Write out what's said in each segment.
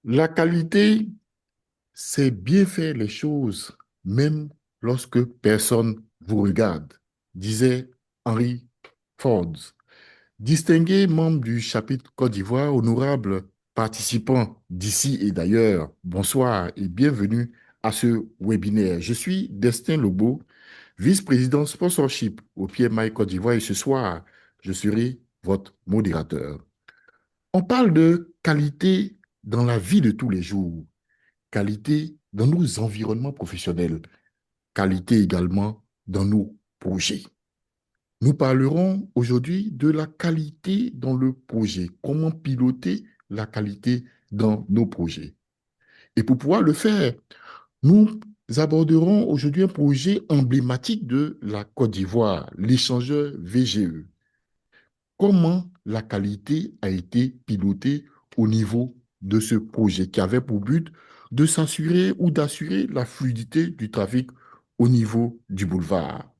La qualité, c'est bien faire les choses, même lorsque personne vous regarde, disait Henry Ford. Distingués membres du chapitre Côte d'Ivoire, honorables participants d'ici et d'ailleurs, bonsoir et bienvenue à ce webinaire. Je suis Destin Lobo, vice-président sponsorship au PMI Côte d'Ivoire et ce soir, je serai votre modérateur. On parle de qualité dans la vie de tous les jours, qualité dans nos environnements professionnels, qualité également dans nos projets. Nous parlerons aujourd'hui de la qualité dans le projet, comment piloter la qualité dans nos projets. Et pour pouvoir le faire, nous aborderons aujourd'hui un projet emblématique de la Côte d'Ivoire, l'échangeur VGE. Comment la qualité a été pilotée au niveau de ce projet qui avait pour but de s'assurer ou d'assurer la fluidité du trafic au niveau du boulevard.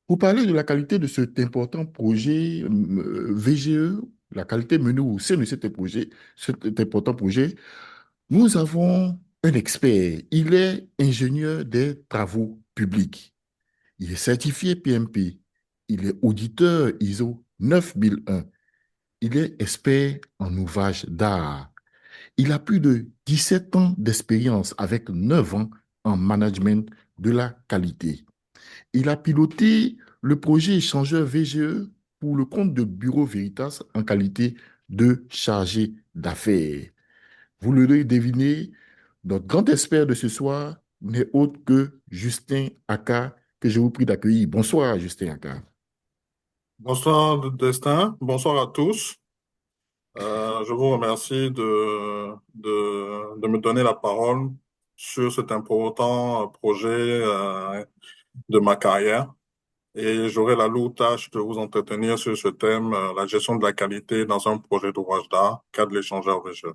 Pour parler de la qualité de cet important projet VGE, la qualité menée au sein de cet important projet, nous avons un expert. Il est ingénieur des travaux publics. Il est certifié PMP. Il est auditeur ISO 9001. Il est expert en ouvrage d'art. Il a plus de 17 ans d'expérience avec 9 ans en management de la qualité. Il a piloté le projet échangeur VGE pour le compte de Bureau Veritas en qualité de chargé d'affaires. Vous le devinez, notre grand expert de ce soir n'est autre que Justin Aka, que je vous prie d'accueillir. Bonsoir, Justin Aka. Bonsoir Destin, bonsoir à tous. Je vous remercie de me donner la parole sur cet important projet de ma carrière et j'aurai la lourde tâche de vous entretenir sur ce thème, la gestion de la qualité dans un projet d'ouvrage d'art, cadre de l'échangeur VG.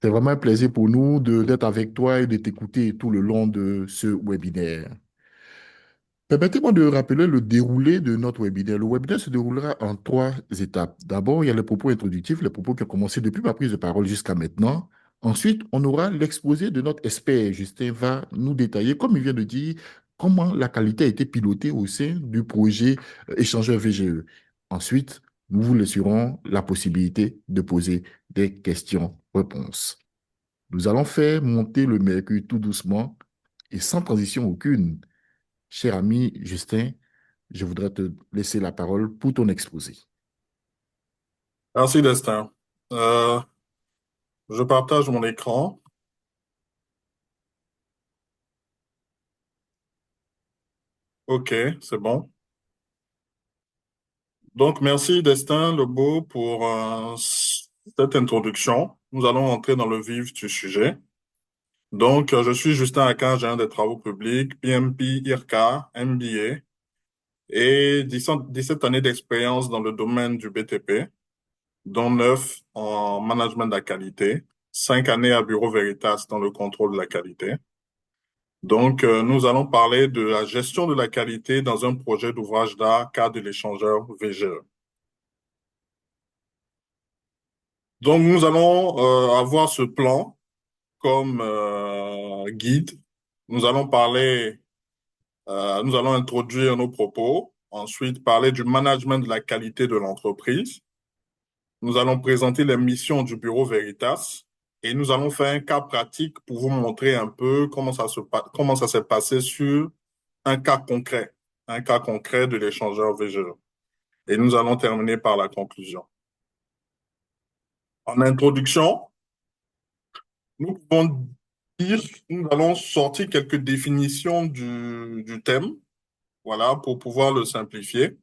C'est vraiment un plaisir pour nous d'être avec toi et de t'écouter tout le long de ce webinaire. Permettez-moi de rappeler le déroulé de notre webinaire. Le webinaire se déroulera en trois étapes. D'abord, il y a les propos introductifs, les propos qui ont commencé depuis ma prise de parole jusqu'à maintenant. Ensuite, on aura l'exposé de notre expert. Justin va nous détailler, comme il vient de dire, comment la qualité a été pilotée au sein du projet échangeur VGE. Ensuite, nous vous laisserons la possibilité de poser des questions-réponses. Nous allons faire monter le mercure tout doucement et sans transition aucune. Cher ami Justin, je voudrais te laisser la parole pour ton exposé. Merci Destin. Euh, je partage mon écran. OK, c'est bon. Donc, merci Destin Lebeau pour cette introduction. Nous allons entrer dans le vif du sujet. Donc, je suis Justin Akin, ingénieur des travaux publics, PMP, IRCA, MBA et 17 années d'expérience dans le domaine du BTP, dont 9 en management de la qualité, 5 années à Bureau Veritas dans le contrôle de la qualité. Donc, nous allons parler de la gestion de la qualité dans un projet d'ouvrage d'art cadre de l'échangeur VGE. Donc, nous allons avoir ce plan comme guide. Nous allons parler nous allons introduire nos propos, ensuite parler du management de la qualité de l'entreprise. Nous allons présenter les missions du Bureau Veritas et nous allons faire un cas pratique pour vous montrer un peu comment ça s'est passé sur un cas concret de l'échangeur VGE. Et nous allons terminer par la conclusion. En introduction, nous pouvons dire, nous allons sortir quelques définitions du thème, voilà, pour pouvoir le simplifier.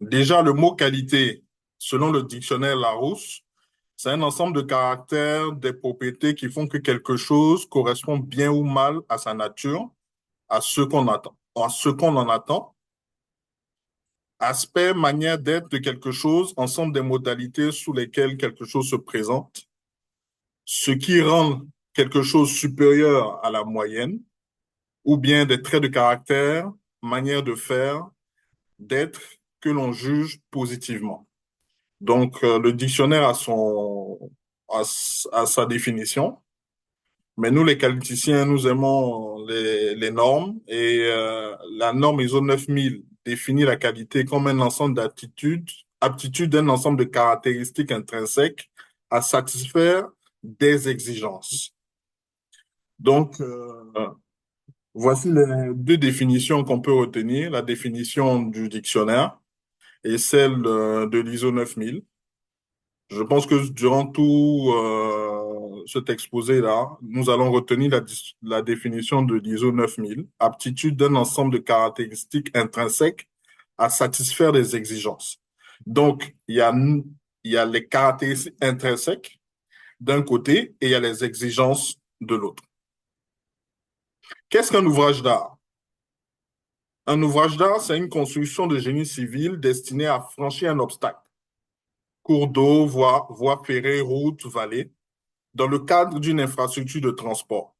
Déjà, le mot qualité, selon le dictionnaire Larousse, c'est un ensemble de caractères, des propriétés qui font que quelque chose correspond bien ou mal à sa nature, à ce qu'on attend, à ce qu'on en attend. Aspect, manière d'être de quelque chose, ensemble des modalités sous lesquelles quelque chose se présente, ce qui rend quelque chose supérieur à la moyenne, ou bien des traits de caractère, manière de faire, d'être que l'on juge positivement. Donc, le dictionnaire à sa définition. Mais nous, les qualiticiens, nous aimons les normes et la norme ISO 9000 définit la qualité comme un ensemble aptitudes d'un ensemble de caractéristiques intrinsèques à satisfaire des exigences. Donc, voici les deux définitions qu'on peut retenir, la définition du dictionnaire et celle de l'ISO 9000. Je pense que durant tout cet exposé-là, nous allons retenir la définition de l'ISO 9000, aptitude d'un ensemble de caractéristiques intrinsèques à satisfaire des exigences. Donc, il y a les caractéristiques intrinsèques d'un côté et il y a les exigences de l'autre. Qu'est-ce qu'un ouvrage d'art? Un ouvrage d'art, c'est une construction de génie civil destinée à franchir un obstacle. Cours d'eau, voie ferrée, route, vallée, dans le cadre d'une infrastructure de transport.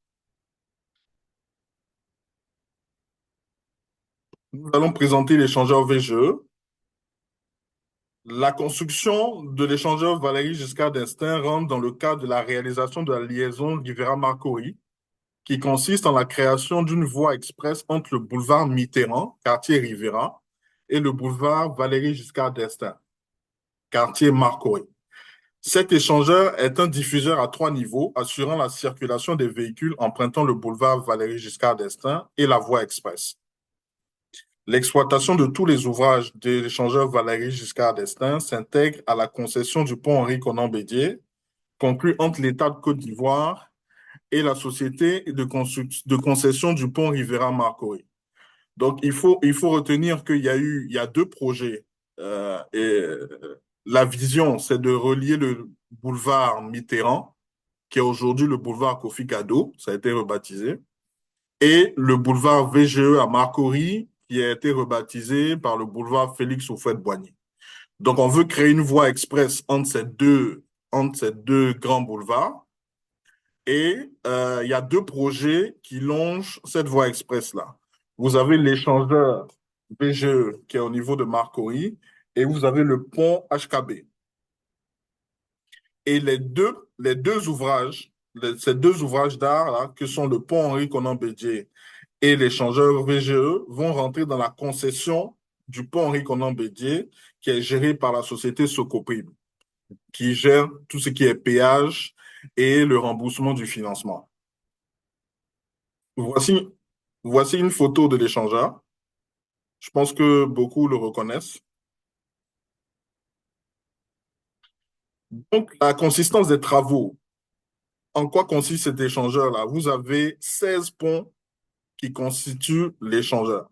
Nous allons présenter l'échangeur VGE. La construction de l'échangeur Valéry Giscard d'Estaing rentre dans le cadre de la réalisation de la liaison Rivera-Marcory, qui consiste en la création d'une voie express entre le boulevard Mitterrand, quartier Rivera, et le boulevard Valéry Giscard d'Estaing, quartier Marcory. Cet échangeur est un diffuseur à 3 niveaux, assurant la circulation des véhicules empruntant le boulevard Valéry Giscard d'Estaing et la voie express. L'exploitation de tous les ouvrages de l'échangeur Valéry Giscard d'Estaing s'intègre à la concession du pont Henri-Conan Bédier, conclue entre l'État de Côte d'Ivoire et la société de concession du pont Rivera-Marcory. Donc, il faut retenir il y a deux projets. La vision, c'est de relier le boulevard Mitterrand, qui est aujourd'hui le boulevard Kofi Kado, ça a été rebaptisé, et le boulevard VGE à Marcory, qui a été rebaptisé par le boulevard Félix Houphouët-Boigny. Donc, on veut créer une voie express entre ces deux grands boulevards. Et il y a deux projets qui longent cette voie express-là. Vous avez l'échangeur VGE qui est au niveau de Marcory et vous avez le pont HKB. Et ces deux ouvrages d'art, là, que sont le pont Henri-Conan Bédier et l'échangeur VGE, vont rentrer dans la concession du pont Henri-Conan Bédier, qui est géré par la société Socoprim, qui gère tout ce qui est péage et le remboursement du financement. Voici, voici une photo de l'échangeur. Je pense que beaucoup le reconnaissent. Donc, la consistance des travaux. En quoi consiste cet échangeur-là? Vous avez 16 ponts qui constituent l'échangeur.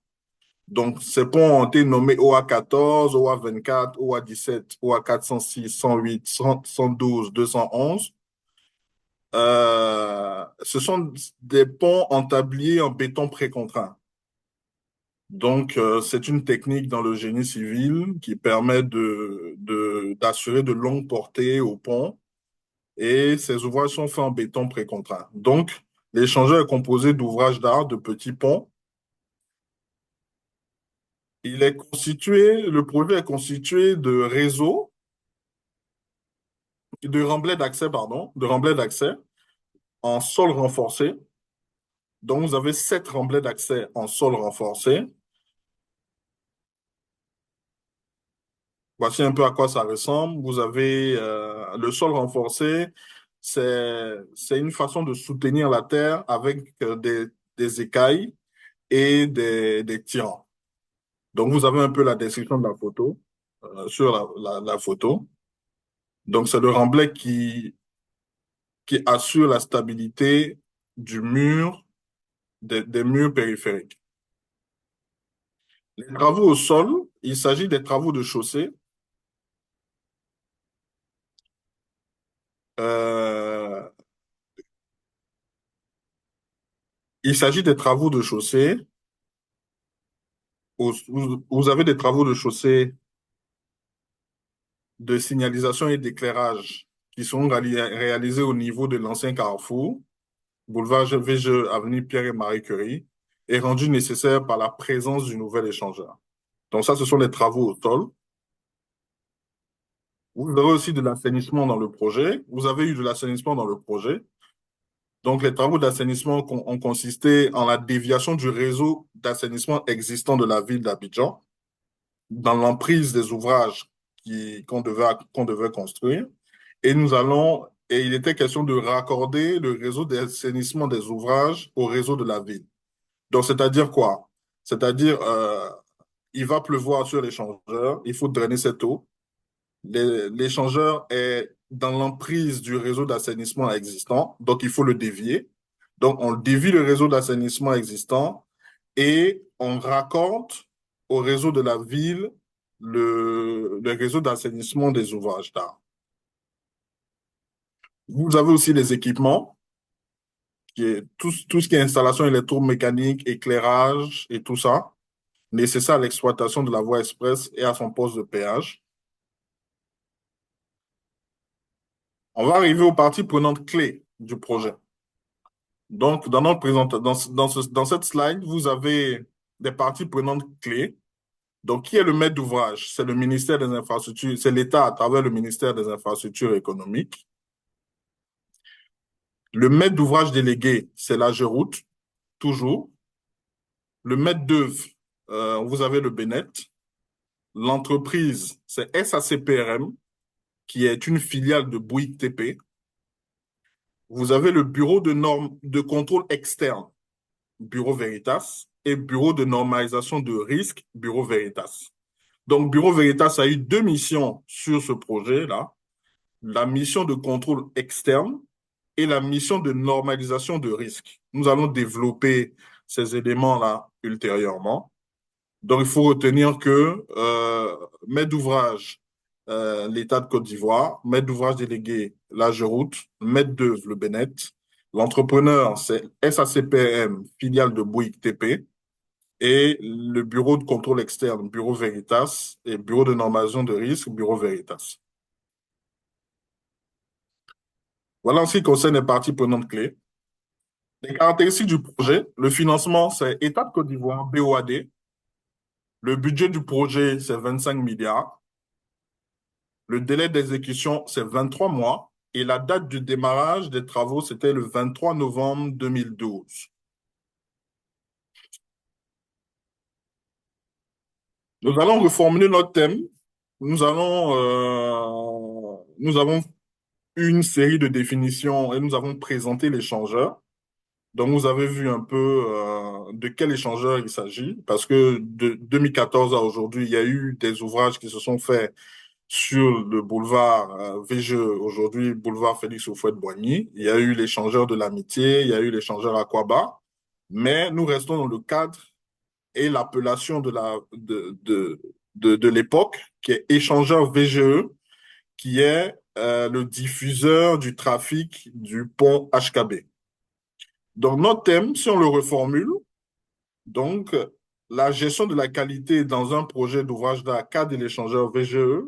Donc, ces ponts ont été nommés OA14, OA24, OA17, OA406, 108, 112, 211. Ce sont des ponts entablés en béton précontraint. Donc, c'est une technique dans le génie civil qui permet d'assurer de longues portées au pont et ces ouvrages sont faits en béton précontraint. Donc, l'échangeur est composé d'ouvrages d'art, de petits ponts. Le projet est constitué de réseaux, de remblais d'accès en sol renforcé. Donc, vous avez 7 remblais d'accès en sol renforcé. Voici un peu à quoi ça ressemble. Vous avez le sol renforcé, c'est une façon de soutenir la terre avec des écailles et des tirants. Donc, vous avez un peu la description de la photo sur la photo. Donc, c'est le remblai qui assure la stabilité du mur, des murs périphériques. Les travaux au sol, il s'agit des travaux de chaussée. Euh, il s'agit des travaux de chaussée. Vous avez des travaux de chaussée de signalisation et d'éclairage qui sont réalisés au niveau de l'ancien carrefour, boulevard VGE, avenue Pierre et Marie Curie, et rendus nécessaires par la présence du nouvel échangeur. Donc ça, ce sont les travaux au sol. Vous avez aussi de l'assainissement dans le projet. Vous avez eu de l'assainissement dans le projet. Donc, les travaux d'assainissement ont consisté en la déviation du réseau d'assainissement existant de la ville d'Abidjan dans l'emprise des ouvrages qu'on devait construire. Et il était question de raccorder le réseau d'assainissement des ouvrages au réseau de la ville. Donc, c'est-à-dire quoi? C'est-à-dire, il va pleuvoir sur l'échangeur, il faut drainer cette eau. L'échangeur est dans l'emprise du réseau d'assainissement existant, donc il faut le dévier. Donc, on dévie le réseau d'assainissement existant et on raccorde au réseau de la ville le réseau d'assainissement des ouvrages d'art. Vous avez aussi les équipements, qui est tout ce qui est installation électromécanique, éclairage et tout ça, nécessaire à l'exploitation de la voie express et à son poste de péage. On va arriver aux parties prenantes clés du projet. Donc, dans notre dans cette slide, vous avez des parties prenantes clés. Donc, qui est le maître d'ouvrage? C'est le ministère des Infrastructures, c'est l'État à travers le ministère des Infrastructures économiques. Le maître d'ouvrage délégué, c'est l'AGEROUTE, toujours. Le maître d'œuvre, vous avez le BNET. L'entreprise, c'est SACPRM, qui est une filiale de Bouygues TP. Vous avez le bureau de normes de contrôle externe, Bureau Veritas, et bureau de normalisation de risque, Bureau Veritas. Donc, Bureau Veritas a eu deux missions sur ce projet-là. La mission de contrôle externe et la mission de normalisation de risque. Nous allons développer ces éléments-là ultérieurement. Donc, il faut retenir que maître d'ouvrage, l'État de Côte d'Ivoire, maître d'ouvrage délégué, l'AGEROUTE, maître d'œuvre, le BNET. L'entrepreneur, c'est SACPM, filiale de Bouygues TP, et le bureau de contrôle externe, Bureau Veritas, et bureau de normalisation de risque, Bureau Veritas. Voilà en ce qui concerne les parties prenantes clés. Les caractéristiques du projet, le financement, c'est État de Côte d'Ivoire, BOAD. Le budget du projet, c'est 25 milliards. Le délai d'exécution, c'est 23 mois. Et la date du démarrage des travaux, c'était le 23 novembre 2012. Nous allons reformuler notre thème. Nous avons une série de définitions et nous avons présenté l'échangeur. Donc, vous avez vu un peu de quel échangeur il s'agit, parce que de 2014 à aujourd'hui, il y a eu des ouvrages qui se sont faits sur le boulevard VGE, aujourd'hui boulevard Félix Houphouët-Boigny. Il y a eu l'échangeur de l'Amitié, il y a eu l'échangeur Aquaba, mais nous restons dans le cadre et l'appellation de l'époque, qui est échangeur VGE, qui est le diffuseur du trafic du pont HKB. Donc, notre thème, si on le reformule, donc, la gestion de la qualité dans un projet d'ouvrage d'art cadre de l'échangeur VGE,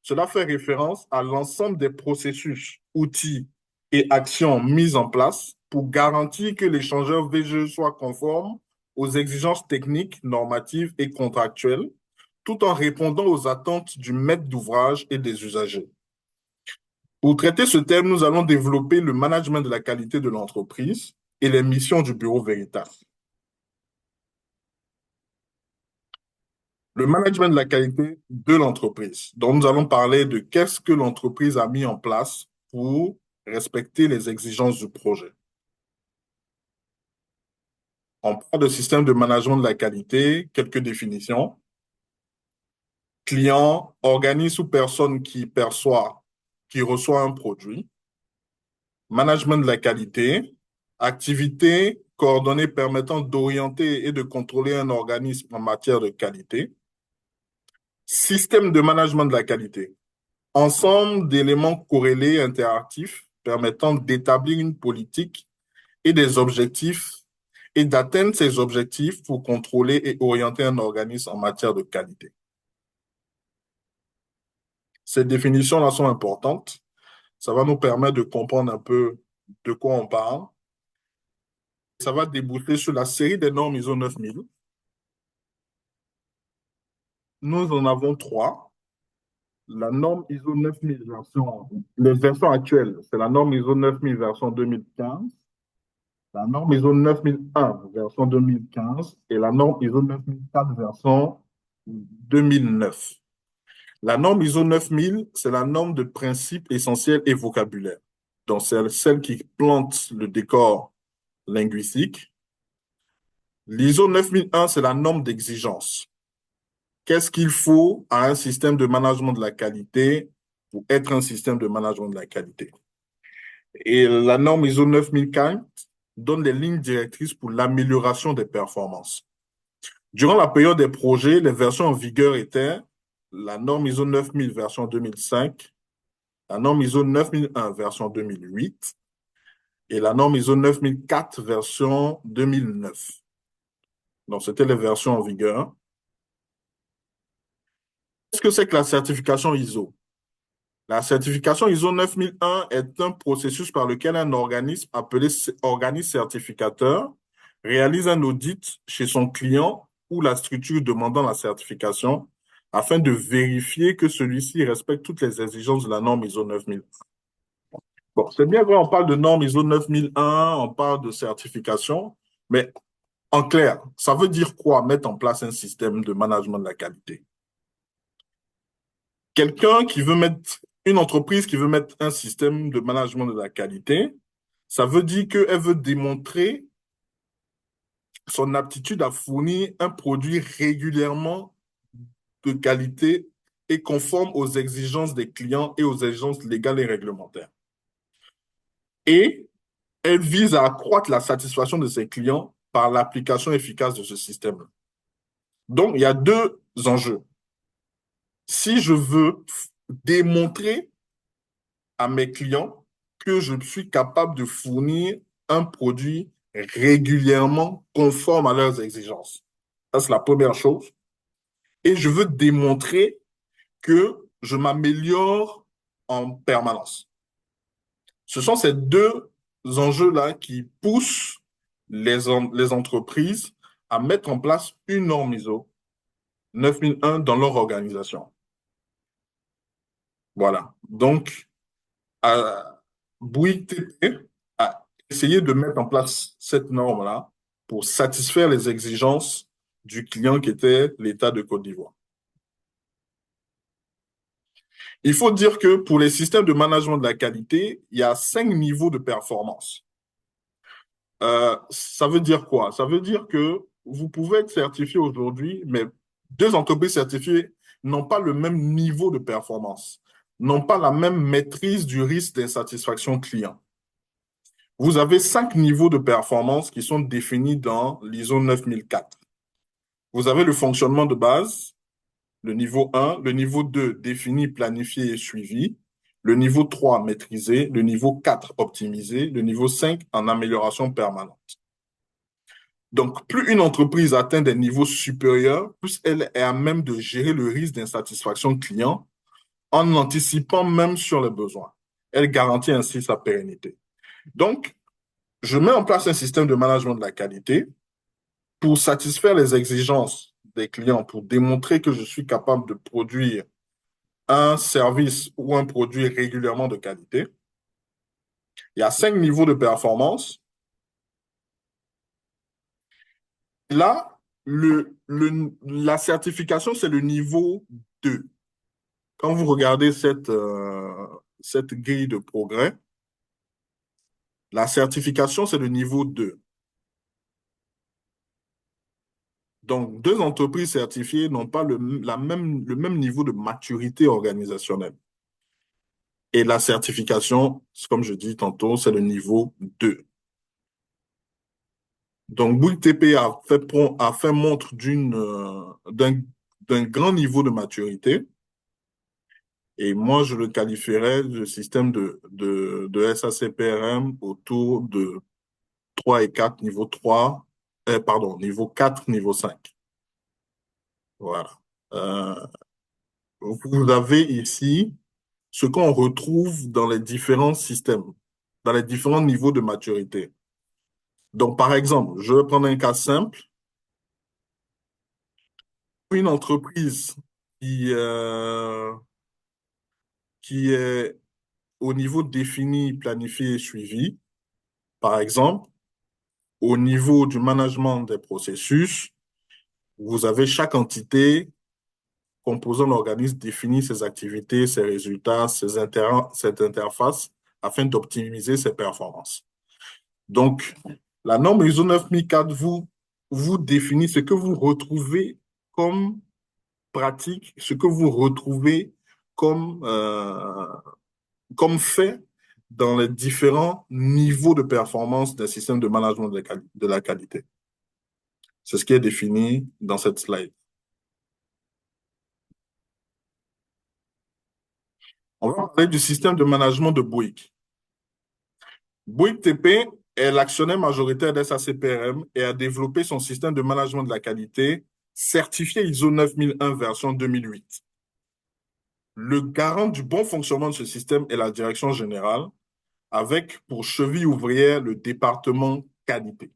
cela fait référence à l'ensemble des processus, outils et actions mises en place pour garantir que l'échangeur VGE soit conforme aux exigences techniques, normatives et contractuelles, tout en répondant aux attentes du maître d'ouvrage et des usagers. Pour traiter ce thème, nous allons développer le management de la qualité de l'entreprise et les missions du Bureau Veritas. Le management de la qualité de l'entreprise. Donc, nous allons parler de qu'est-ce que l'entreprise a mis en place pour respecter les exigences du projet. On parle de système de management de la qualité, quelques définitions. Client, organisme ou personne qui perçoit, qui reçoit un produit. Management de la qualité, activité coordonnée permettant d'orienter et de contrôler un organisme en matière de qualité. Système de management de la qualité, ensemble d'éléments corrélés interactifs permettant d'établir une politique et des objectifs et d'atteindre ces objectifs pour contrôler et orienter un organisme en matière de qualité. Ces définitions-là sont importantes. Ça va nous permettre de comprendre un peu de quoi on parle. Ça va déboucher sur la série des normes ISO 9000. Nous en avons trois. la norme ISO 9000 version, les versions actuelles, c'est la norme ISO 9000 version 2015, la norme ISO 9001 version 2015 et la norme ISO 9004 version 2009. La norme ISO 9000, c'est la norme de principes essentiels et vocabulaire. Donc, c'est celle qui plante le décor linguistique. L'ISO 9001, c'est la norme d'exigence. Qu'est-ce qu'il faut à un système de management de la qualité pour être un système de management de la qualité? Et la norme ISO 9004 donne des lignes directrices pour l'amélioration des performances. Durant la période des projets, les versions en vigueur étaient la norme ISO 9000 version 2005, la norme ISO 9001 version 2008 et la norme ISO 9004 version 2009. Donc, c'était les versions en vigueur. Qu'est-ce que c'est que la certification ISO? La certification ISO 9001 est un processus par lequel un organisme appelé organisme certificateur réalise un audit chez son client ou la structure demandant la certification afin de vérifier que celui-ci respecte toutes les exigences de la norme ISO 9001. Bon, c'est bien vrai, on parle de norme ISO 9001, on parle de certification, mais en clair, ça veut dire quoi mettre en place un système de management de la qualité? Quelqu'un qui veut mettre, une entreprise qui veut mettre un système de management de la qualité, ça veut dire qu'elle veut démontrer son aptitude à fournir un produit régulièrement de qualité et conforme aux exigences des clients et aux exigences légales et réglementaires. Et elle vise à accroître la satisfaction de ses clients par l'application efficace de ce système. Donc, il y a deux enjeux. Si je veux démontrer à mes clients que je suis capable de fournir un produit régulièrement conforme à leurs exigences. Ça, c'est la première chose. Et je veux démontrer que je m'améliore en permanence. Ce sont ces deux enjeux-là qui poussent les entreprises à mettre en place une norme ISO 9001 dans leur organisation. Voilà. Donc, Bouygues TP a essayé de mettre en place cette norme-là pour satisfaire les exigences du client qui était l'État de Côte d'Ivoire. Il faut dire que pour les systèmes de management de la qualité, il y a 5 niveaux de performance. Ça veut dire quoi? Ça veut dire que vous pouvez être certifié aujourd'hui, mais deux entreprises certifiées n'ont pas le même niveau de performance, n'ont pas la même maîtrise du risque d'insatisfaction client. Vous avez 5 niveaux de performance qui sont définis dans l'ISO 9004. Vous avez le fonctionnement de base, le niveau 1, le niveau 2, défini, planifié et suivi, le niveau 3, maîtrisé, le niveau 4, optimisé, le niveau 5, en amélioration permanente. Donc, plus une entreprise atteint des niveaux supérieurs, plus elle est à même de gérer le risque d'insatisfaction client en anticipant même sur les besoins. Elle garantit ainsi sa pérennité. Donc, je mets en place un système de management de la qualité pour satisfaire les exigences des clients, pour démontrer que je suis capable de produire un service ou un produit régulièrement de qualité. Il y a 5 niveaux de performance. Là, la certification, c'est le niveau 2. Quand vous regardez cette grille de progrès, la certification, c'est le niveau 2. Donc, deux entreprises certifiées n'ont pas le même niveau de maturité organisationnelle. Et la certification, comme je dis tantôt, c'est le niveau 2. Donc, Bouygues TP a fait montre d'un grand niveau de maturité. Et moi, je le qualifierais de système de SACPRM autour de 3 et 4, niveau 3, niveau 4, niveau 5. Voilà. Euh, vous avez ici ce qu'on retrouve dans les différents systèmes, dans les différents niveaux de maturité. Donc, par exemple, je vais prendre un cas simple. Une entreprise qui, qui est au niveau défini, planifié et suivi. Par exemple, au niveau du management des processus, vous avez chaque entité composant l'organisme définit ses activités, ses résultats, cette interface afin d'optimiser ses performances. Donc, la norme ISO 9004 vous définit ce que vous retrouvez comme pratique, ce que vous retrouvez comme, comme fait dans les différents niveaux de performance d'un système de management de la qualité. C'est ce qui est défini dans cette slide. On va parler du système de management de Bouygues. Bouygues TP est l'actionnaire majoritaire d'SACPRM et a développé son système de management de la qualité certifié ISO 9001 version 2008. Le garant du bon fonctionnement de ce système est la direction générale, avec pour cheville ouvrière le département qualité.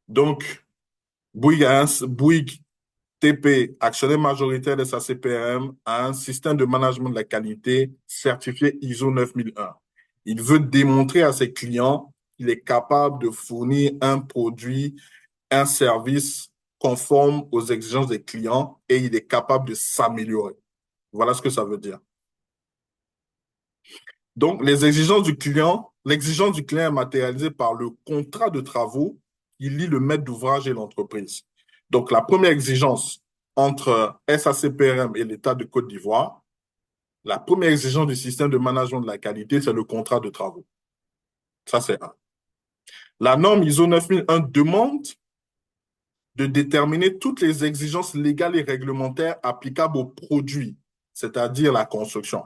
Donc, Bouygues TP, actionnaire majoritaire de sa CPRM, a un système de management de la qualité certifié ISO 9001. Il veut démontrer à ses clients qu'il est capable de fournir un produit, un service conforme aux exigences des clients et il est capable de s'améliorer. Voilà ce que ça veut dire. Donc, l'exigence du client est matérialisée par le contrat de travaux qui lie le maître d'ouvrage et l'entreprise. Donc, la première exigence entre SACPRM et l'État de Côte d'Ivoire, la première exigence du système de management de la qualité, c'est le contrat de travaux. Ça, c'est un. La norme ISO 9001 demande de déterminer toutes les exigences légales et réglementaires applicables aux produits, c'est-à-dire la construction.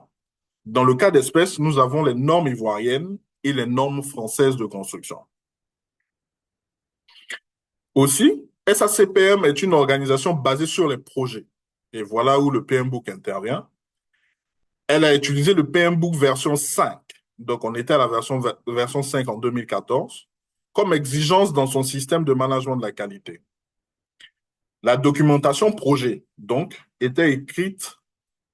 Dans le cas d'espèce, nous avons les normes ivoiriennes et les normes françaises de construction. Aussi, SACPM est une organisation basée sur les projets. Et voilà où le PMBOK intervient. Elle a utilisé le PMBOK version 5. Donc, on était à la version 5 en 2014, comme exigence dans son système de management de la qualité. La documentation projet, donc, était écrite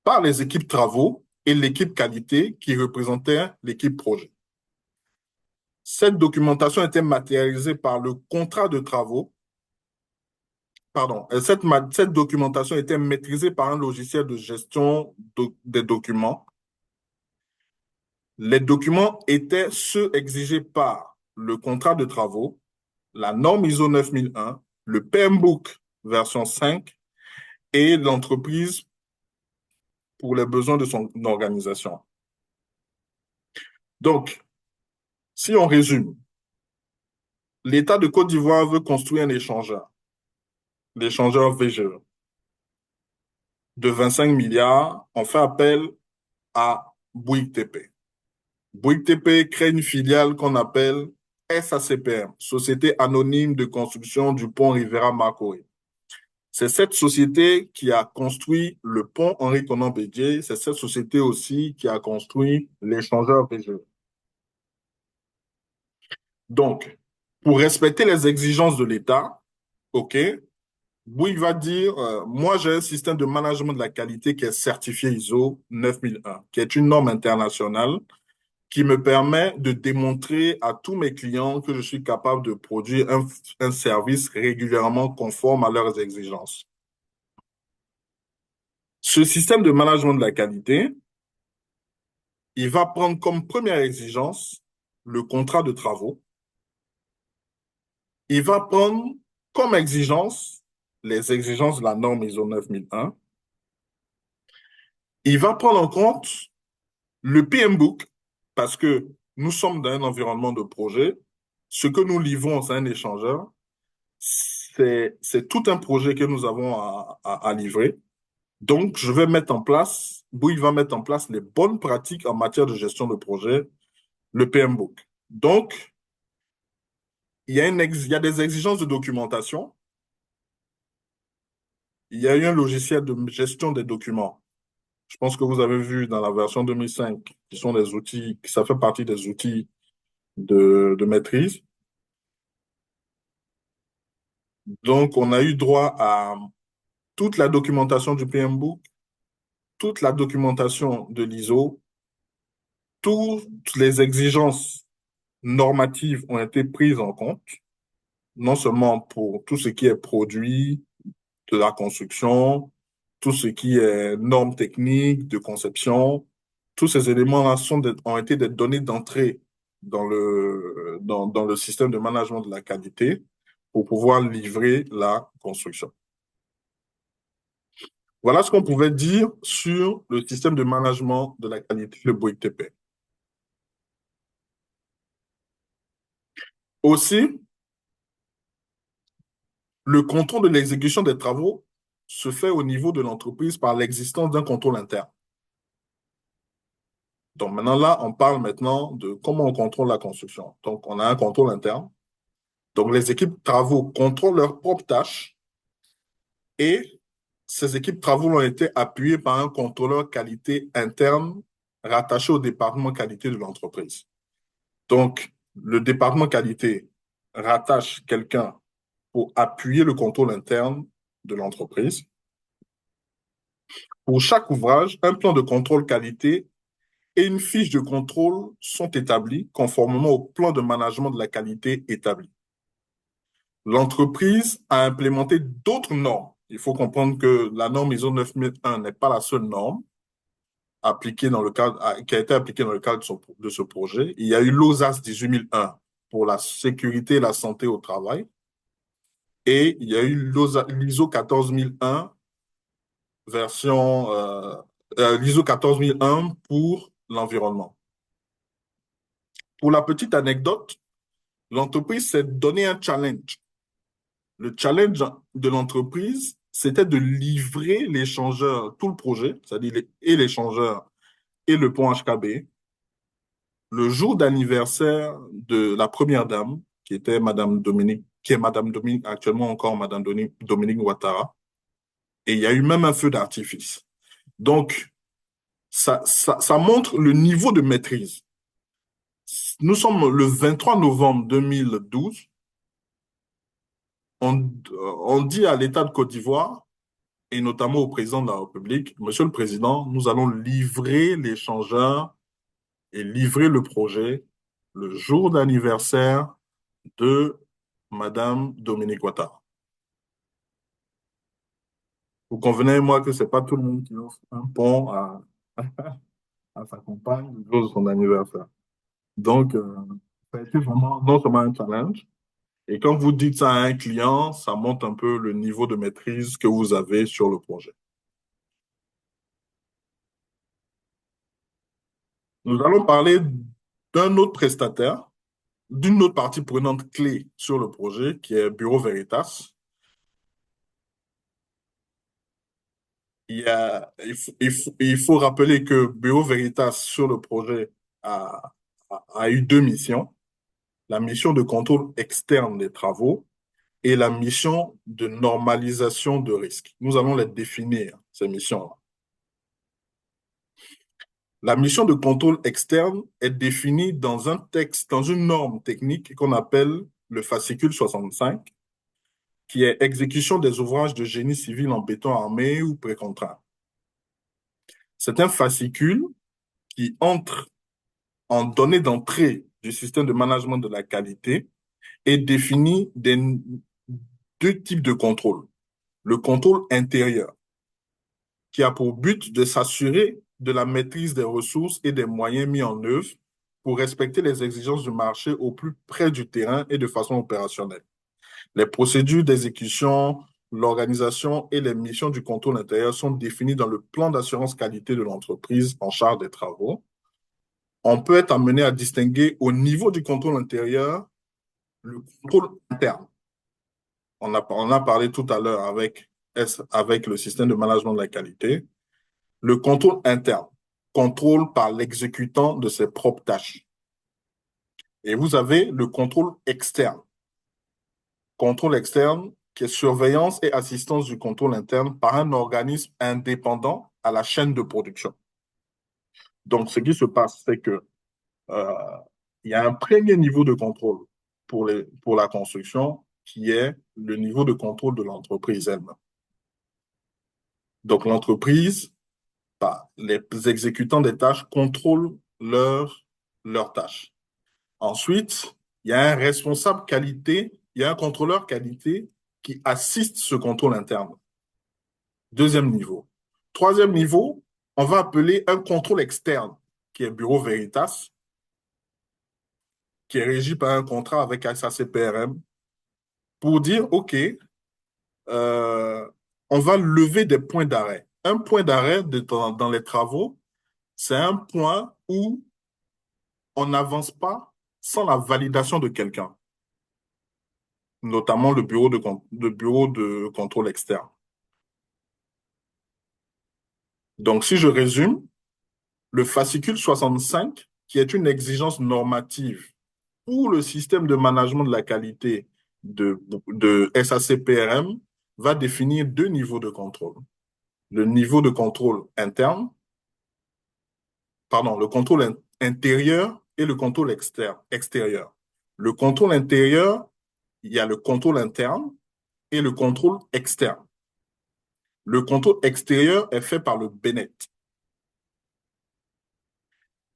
par les équipes travaux et l'équipe qualité qui représentait l'équipe projet. Cette documentation était matérialisée par le contrat de travaux. Pardon, cette documentation était maîtrisée par un logiciel de gestion des documents. Les documents étaient ceux exigés par le contrat de travaux, la norme ISO 9001, le PMBOK version 5 et l'entreprise pour les besoins de son organisation. Donc, si on résume, l'État de Côte d'Ivoire veut construire un échangeur, l'échangeur VGE, de 25 milliards. On fait appel à Bouygues TP. Bouygues TP crée une filiale qu'on appelle SACPM, Société Anonyme de Construction du Pont Rivera Marcory. C'est cette société qui a construit le pont Henri-Konan Bédié. C'est cette société aussi qui a construit l'échangeur VGE. Donc, pour respecter les exigences de l'État, OK, Bouygues va dire, moi j'ai un système de management de la qualité qui est certifié ISO 9001, qui est une norme internationale qui me permet de démontrer à tous mes clients que je suis capable de produire un service régulièrement conforme à leurs exigences. Ce système de management de la qualité, il va prendre comme première exigence le contrat de travaux. Il va prendre comme exigence les exigences de la norme ISO 9001. Il va prendre en compte le PMBOK parce que nous sommes dans un environnement de projet. Ce que nous livrons, c'est un échangeur. C'est tout un projet que nous avons à livrer. Donc, je vais mettre en place, Bouygues va mettre en place les bonnes pratiques en matière de gestion de projet, le PMBOK. Donc, il y a des exigences de documentation. Il y a eu un logiciel de gestion des documents. Je pense que vous avez vu dans la version 2005, qui sont des outils, ça fait partie des outils de maîtrise. Donc, on a eu droit à toute la documentation du PMBOK, toute la documentation de l'ISO toutes les exigences normatives ont été prises en compte, non seulement pour tout ce qui est produit de la construction, tout ce qui est normes techniques de conception, tous ces éléments-là ont été des données d'entrée dans le système de management de la qualité pour pouvoir livrer la construction. Voilà ce qu'on pouvait dire sur le système de management de la qualité, le BOITP. Aussi, le contrôle de l'exécution des travaux se fait au niveau de l'entreprise par l'existence d'un contrôle interne. Donc maintenant, là, on parle maintenant de comment on contrôle la construction. Donc, on a un contrôle interne. Donc, les équipes travaux contrôlent leurs propres tâches et ces équipes travaux ont été appuyées par un contrôleur qualité interne rattaché au département qualité de l'entreprise. Donc, le département qualité rattache quelqu'un pour appuyer le contrôle interne de l'entreprise. Pour chaque ouvrage, un plan de contrôle qualité et une fiche de contrôle sont établis conformément au plan de management de la qualité établi. L'entreprise a implémenté d'autres normes. Il faut comprendre que la norme ISO 9001 n'est pas la seule norme appliquée dans le cadre, qui a été appliquée dans le cadre de ce projet. Il y a eu l'OSAS 18001 pour la sécurité et la santé au travail. Et il y a eu l'ISO 14001 version l'ISO 14001 pour l'environnement. Pour la petite anecdote, l'entreprise s'est donné un challenge. Le challenge de l'entreprise, c'était de livrer l'échangeur, tout le projet, c'est-à-dire et l'échangeur et le pont HKB, le jour d'anniversaire de la première dame, qui était Madame Dominique, qui est Madame Dominique, actuellement encore Madame Dominique Ouattara. Et il y a eu même un feu d'artifice. Donc, ça montre le niveau de maîtrise. Nous sommes le 23 novembre 2012. On dit à l'État de Côte d'Ivoire, et notamment au président de la République, Monsieur le Président, nous allons livrer l'échangeur et livrer le projet le jour d'anniversaire de Madame Dominique Ouattara. Vous convenez, moi, que ce n'est pas tout le monde qui offre un pont à sa compagne le jour de son anniversaire. Donc, ça a été vraiment non seulement un challenge, et quand vous dites ça à un client, ça montre un peu le niveau de maîtrise que vous avez sur le projet. Nous allons parler d'un autre prestataire, d'une autre partie prenante clé sur le projet, qui est Bureau Veritas. Il faut rappeler que Bureau Veritas sur le projet a, a eu deux missions. La mission de contrôle externe des travaux et la mission de normalisation de risque. Nous allons les définir, ces missions-là. La mission de contrôle externe est définie dans un texte, dans une norme technique qu'on appelle le fascicule 65, qui est exécution des ouvrages de génie civil en béton armé ou précontraint. C'est un fascicule qui entre en données d'entrée du système de management de la qualité et définit deux types de contrôle. Le contrôle intérieur, qui a pour but de s'assurer de la maîtrise des ressources et des moyens mis en œuvre pour respecter les exigences du marché au plus près du terrain et de façon opérationnelle. Les procédures d'exécution, l'organisation et les missions du contrôle intérieur sont définies dans le plan d'assurance qualité de l'entreprise en charge des travaux. On peut être amené à distinguer au niveau du contrôle intérieur le contrôle interne. On a parlé tout à l'heure avec le système de management de la qualité. Le contrôle interne, contrôle par l'exécutant de ses propres tâches. Et vous avez le contrôle externe. Contrôle externe qui est surveillance et assistance du contrôle interne par un organisme indépendant à la chaîne de production. Donc, ce qui se passe, c'est que il y a un premier niveau de contrôle pour la construction qui est le niveau de contrôle de l'entreprise elle-même. Donc, l'entreprise, les exécutants des tâches contrôlent leur, leur tâche. Ensuite, il y a un responsable qualité, il y a un contrôleur qualité qui assiste ce contrôle interne. Deuxième niveau. Troisième niveau, on va appeler un contrôle externe, qui est Bureau Veritas, qui est régi par un contrat avec SACPRM, pour dire, OK, euh, on va lever des points d'arrêt. Un point d'arrêt dans les travaux, c'est un point où on n'avance pas sans la validation de quelqu'un, notamment le bureau de contrôle externe. Donc, si je résume, le fascicule 65, qui est une exigence normative pour le système de management de la qualité de SACPRM, va définir deux niveaux de contrôle. Le niveau de contrôle interne, pardon, le contrôle intérieur et le contrôle extérieur. Le contrôle intérieur, il y a le contrôle interne et le contrôle externe. Le contrôle extérieur est fait par le BNET.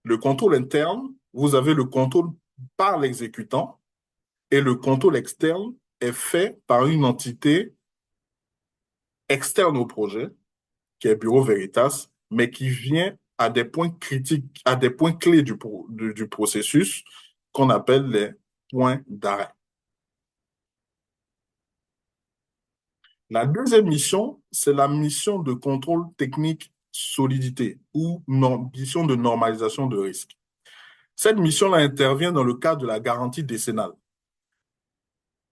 Le contrôle interne, vous avez le contrôle par l'exécutant et le contrôle externe est fait par une entité externe au projet, qui est Bureau Veritas, mais qui vient à des points critiques, à des points clés du processus qu'on appelle les points d'arrêt. La deuxième mission, c'est la mission de contrôle technique solidité ou mission de normalisation de risque. Cette mission-là intervient dans le cadre de la garantie décennale.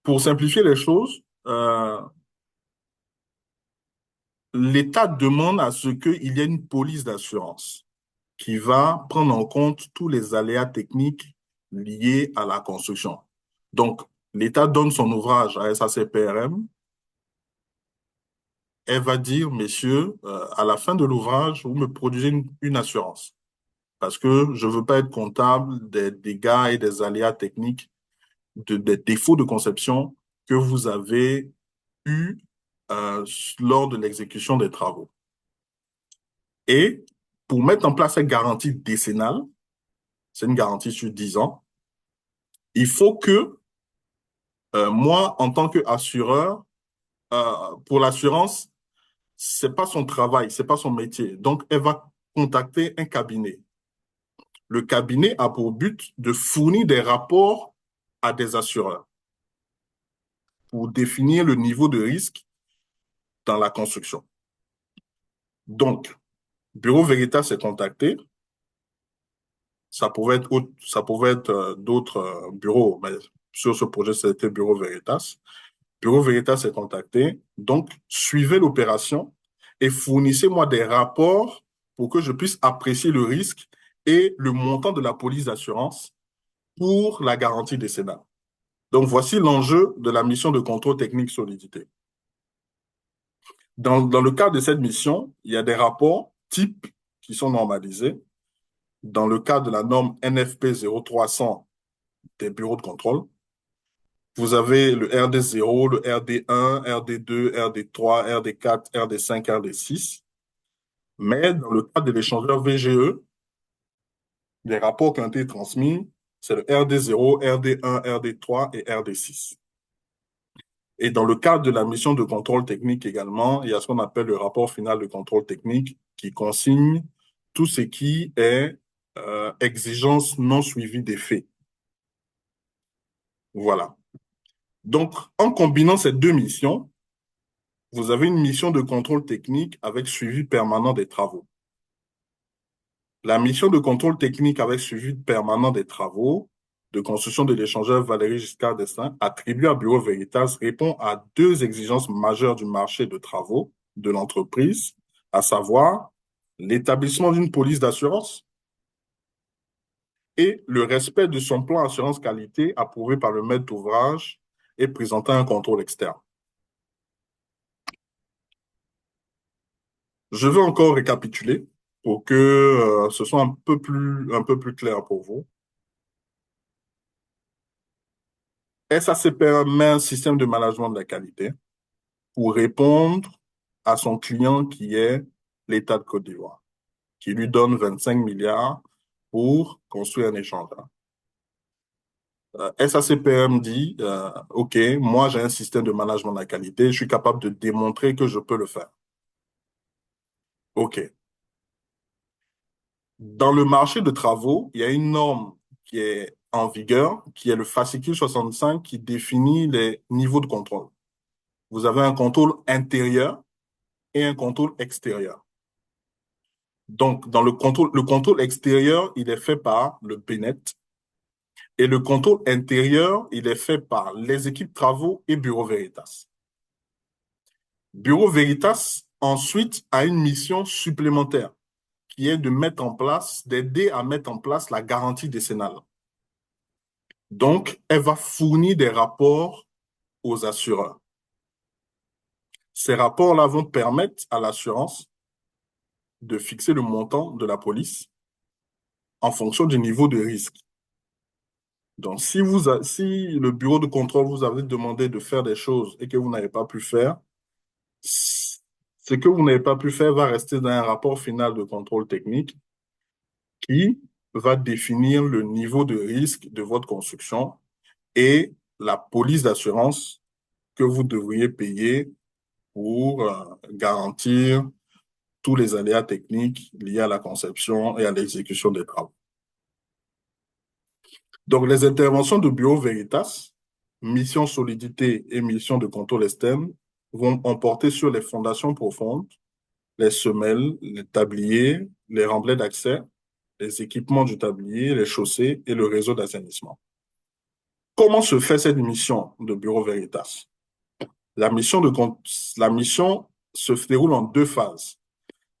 Pour simplifier les choses, l'État demande à ce qu'il y ait une police d'assurance qui va prendre en compte tous les aléas techniques liés à la construction. Donc, l'État donne son ouvrage à SACPRM. Elle va dire, messieurs, à la fin de l'ouvrage, vous me produisez une assurance parce que je ne veux pas être comptable des dégâts et des aléas techniques, des défauts de conception que vous avez eus lors de l'exécution des travaux. Et pour mettre en place cette garantie décennale, c'est une garantie sur 10 ans, il faut que moi, en tant qu'assureur, pour l'assurance, c'est pas son travail, c'est pas son métier. Donc, elle va contacter un cabinet. Le cabinet a pour but de fournir des rapports à des assureurs pour définir le niveau de risque dans la construction. Donc, Bureau Veritas est contacté. Ça pouvait être d'autres bureaux, mais sur ce projet, c'était Bureau Veritas. Bureau Veritas est contacté. Donc, suivez l'opération et fournissez-moi des rapports pour que je puisse apprécier le risque et le montant de la police d'assurance pour la garantie décennale. Donc, voici l'enjeu de la mission de contrôle technique solidité. Dans le cadre de cette mission, il y a des rapports types qui sont normalisés. Dans le cadre de la norme NFP 0300 des bureaux de contrôle, vous avez le RD0, le RD1, RD2, RD3, RD4, RD5, RD6. Mais dans le cadre de l'échangeur VGE, les rapports qui ont été transmis, c'est le RD0, RD1, RD3 et RD6. Et dans le cadre de la mission de contrôle technique également, il y a ce qu'on appelle le rapport final de contrôle technique qui consigne tout ce qui est exigence non suivie des faits. Voilà. Donc, en combinant ces deux missions, vous avez une mission de contrôle technique avec suivi permanent des travaux. La mission de contrôle technique avec suivi permanent des travaux de construction de l'échangeur Valéry Giscard d'Estaing attribué à Bureau Veritas répond à deux exigences majeures du marché de travaux de l'entreprise, à savoir l'établissement d'une police d'assurance et le respect de son plan assurance qualité approuvé par le maître d'ouvrage et présentant un contrôle externe. Je vais encore récapituler pour que ce soit un peu plus clair pour vous. SACP met un système de management de la qualité pour répondre à son client qui est l'État de Côte d'Ivoire, qui lui donne 25 milliards pour construire un échangeur. SACPM dit, OK, moi j'ai un système de management de la qualité, je suis capable de démontrer que je peux le faire. OK. Dans le marché de travaux, il y a une norme qui est en vigueur, qui est le fascicule 65, qui définit les niveaux de contrôle. Vous avez un contrôle intérieur et un contrôle extérieur. Donc, dans le contrôle extérieur, il est fait par le BNet et le contrôle intérieur, il est fait par les équipes travaux et Bureau Veritas. Bureau Veritas, ensuite, a une mission supplémentaire qui est de mettre en place, d'aider à mettre en place la garantie décennale. Donc, elle va fournir des rapports aux assureurs. Ces rapports-là vont permettre à l'assurance de fixer le montant de la police en fonction du niveau de risque. Donc, si le bureau de contrôle vous avait demandé de faire des choses et que vous n'avez pas pu faire, ce que vous n'avez pas pu faire va rester dans un rapport final de contrôle technique qui va définir le niveau de risque de votre construction et la police d'assurance que vous devriez payer pour garantir tous les aléas techniques liés à la conception et à l'exécution des travaux. Donc, les interventions de Bureau Veritas, mission solidité et mission de contrôle externe, vont emporter sur les fondations profondes, les semelles, les tabliers, les remblais d'accès, les équipements du tablier, les chaussées et le réseau d'assainissement. Comment se fait cette mission de Bureau Veritas? La mission se déroule en deux phases.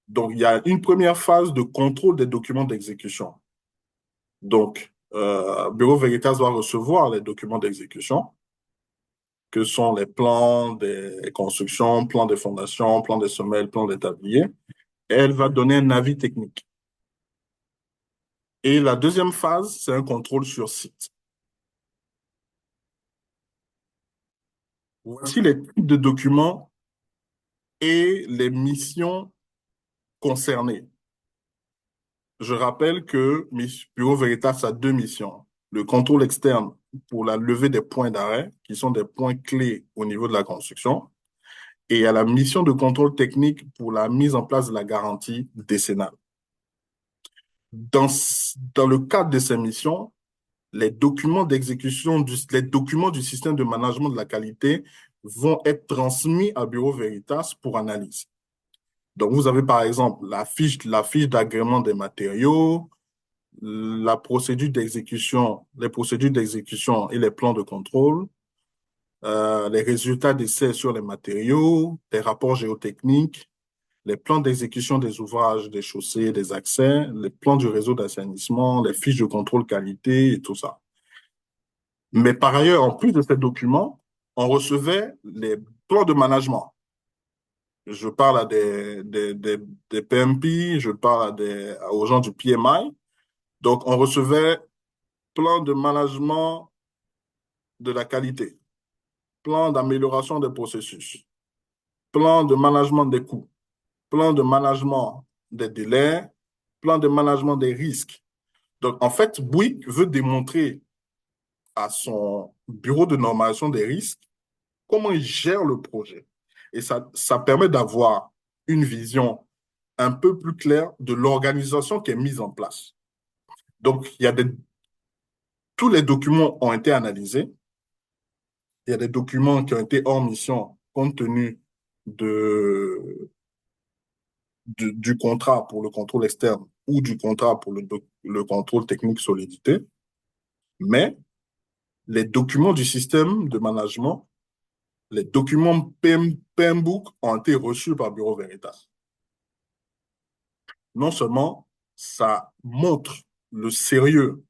Donc, il y a une première phase de contrôle des documents d'exécution. Donc, Bureau Veritas doit recevoir les documents d'exécution, que sont les plans des constructions, plans des fondations, plans des semelles, plans des tabliers, et elle va donner un avis technique. Et la deuxième phase, c'est un contrôle sur site. Voici les types de documents et les missions concernées. Je rappelle que Bureau Veritas a deux missions. Le contrôle externe pour la levée des points d'arrêt, qui sont des points clés au niveau de la construction, et il y a la mission de contrôle technique pour la mise en place de la garantie décennale. Dans le cadre de ces missions, les documents d'exécution, les documents du système de management de la qualité vont être transmis à Bureau Veritas pour analyse. Donc, vous avez par exemple la fiche d'agrément des matériaux, la procédure d'exécution, les procédures d'exécution et les plans de contrôle, les résultats d'essais sur les matériaux, les rapports géotechniques, les plans d'exécution des ouvrages, des chaussées, des accès, les plans du réseau d'assainissement, les fiches de contrôle qualité et tout ça. Mais par ailleurs, en plus de ces documents, on recevait les plans de management. Je parle à des PMP, je parle aux gens du PMI. Donc, on recevait plan de management de la qualité, plan d'amélioration des processus, plan de management des coûts, plan de management des délais, plan de management des risques. Donc, en fait, Bouygues veut démontrer à son bureau de normalisation des risques comment il gère le projet. Et ça permet d'avoir une vision un peu plus claire de l'organisation qui est mise en place. Donc, tous les documents ont été analysés. Il y a des documents qui ont été hors mission compte tenu du contrat pour le contrôle externe ou du contrat pour le contrôle technique solidité. Mais les documents du système de management, les documents PMBOK ont été reçus par Bureau Veritas. Non seulement ça montre le sérieux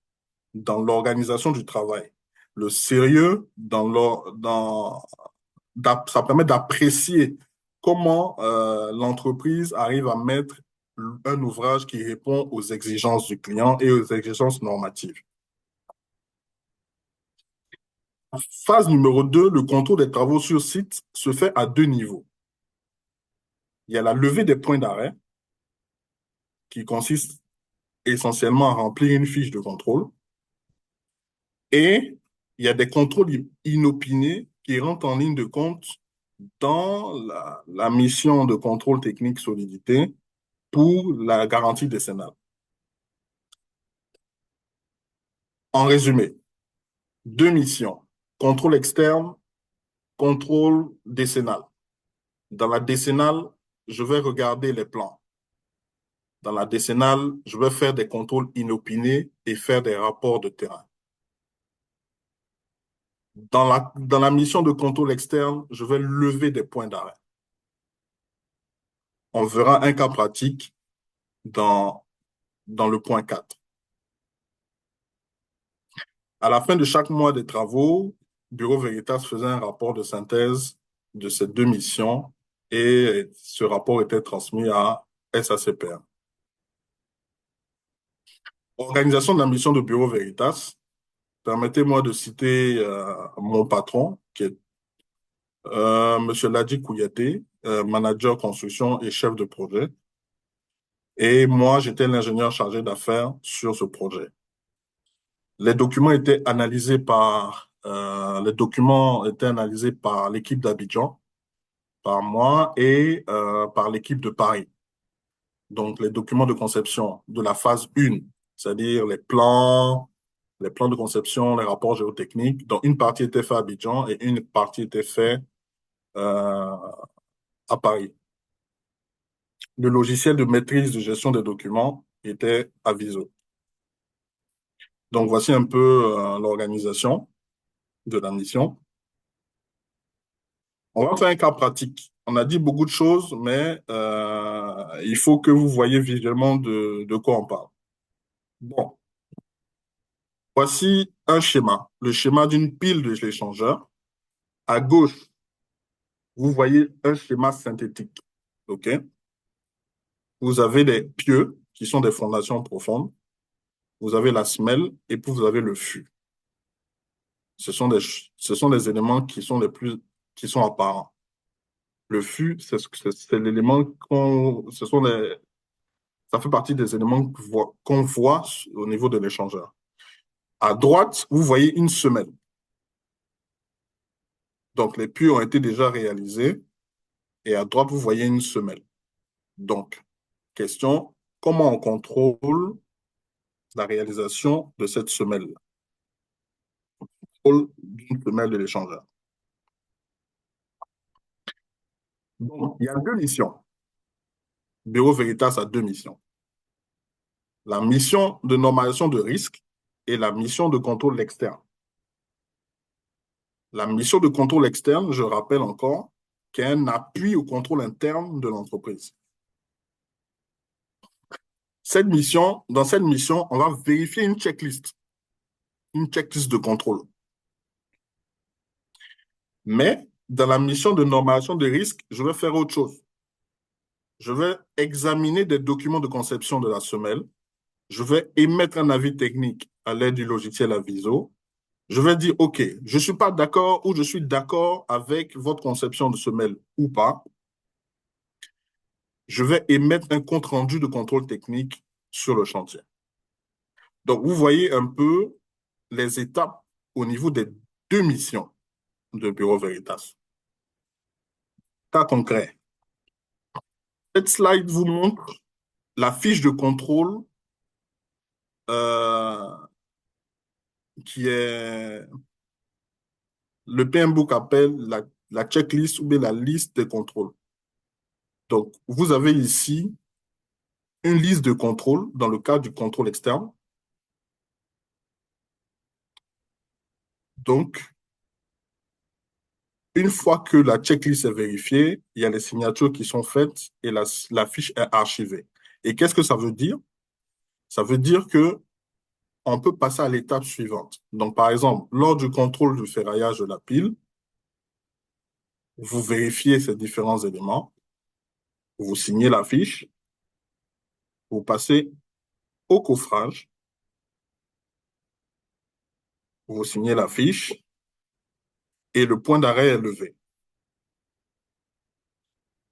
dans l'organisation du travail, le sérieux ça permet d'apprécier comment l'entreprise arrive à mettre un ouvrage qui répond aux exigences du client et aux exigences normatives. Phase numéro 2, le contrôle des travaux sur site se fait à deux niveaux. Il y a la levée des points d'arrêt qui consiste essentiellement à remplir une fiche de contrôle. Et il y a des contrôles inopinés qui rentrent en ligne de compte dans la mission de contrôle technique solidité pour la garantie décennale. En résumé, deux missions, contrôle externe, contrôle décennal. Dans la décennale, je vais regarder les plans. Dans la décennale, je vais faire des contrôles inopinés et faire des rapports de terrain. Dans la mission de contrôle externe, je vais lever des points d'arrêt. On verra un cas pratique dans le point 4. À la fin de chaque mois des travaux, Bureau Veritas faisait un rapport de synthèse de ces deux missions et ce rapport était transmis à SACPR. Organisation de la mission de Bureau Veritas. Permettez-moi de citer mon patron, qui est M. Ladi Kouyaté, manager construction et chef de projet. Et moi, j'étais l'ingénieur chargé d'affaires sur ce projet. Les documents étaient analysés par l'équipe d'Abidjan, par moi et par l'équipe de Paris. Donc, les documents de conception de la phase 1, c'est-à-dire les plans de conception, les rapports géotechniques, dont une partie était faite à Abidjan et une partie était faite à Paris. Le logiciel de maîtrise de gestion des documents était Aviso. Donc, voici un peu l'organisation de la mission. On va faire un cas pratique. On a dit beaucoup de choses, mais il faut que vous voyez visuellement de quoi on parle. Bon, voici un schéma, le schéma d'une pile de l'échangeur. À gauche, vous voyez un schéma synthétique. OK? Vous avez des pieux, qui sont des fondations profondes. Vous avez la semelle et puis vous avez le fût. Ce sont des éléments qui sont apparents. Le fût, c'est l'élément ça fait partie des éléments qu'on voit au niveau de l'échangeur. À droite, vous voyez une semelle. Donc, les puits ont été déjà réalisés. Et à droite, vous voyez une semelle. Donc, question, comment on contrôle la réalisation de cette semelle? Contrôle d'une semelle de l'échangeur. Donc, il y a deux missions. Bureau Veritas a deux missions. La mission de normalisation de risque et la mission de contrôle externe. La mission de contrôle externe, je rappelle encore, qui est un appui au contrôle interne de l'entreprise. Dans cette mission, on va vérifier une checklist de contrôle. Mais dans la mission de normalisation de risque, je vais faire autre chose. Je vais examiner des documents de conception de la semelle. Je vais émettre un avis technique à l'aide du logiciel Aviso. Je vais dire, OK, je ne suis pas d'accord ou je suis d'accord avec votre conception de semelle ou pas. Je vais émettre un compte-rendu de contrôle technique sur le chantier. Donc, vous voyez un peu les étapes au niveau des deux missions de Bureau Veritas. Cas concret. Cette slide vous montre la fiche de contrôle euh, qui est, le PMBOK appelle la checklist ou bien la liste des contrôles. Donc, vous avez ici une liste de contrôles dans le cadre du contrôle externe. Donc, une fois que la checklist est vérifiée, il y a les signatures qui sont faites et la fiche est archivée. Et qu'est-ce que ça veut dire? Ça veut dire que on peut passer à l'étape suivante. Donc, par exemple, lors du contrôle du ferraillage de la pile, vous vérifiez ces différents éléments, vous signez la fiche, vous passez au coffrage, vous signez la fiche et le point d'arrêt est levé.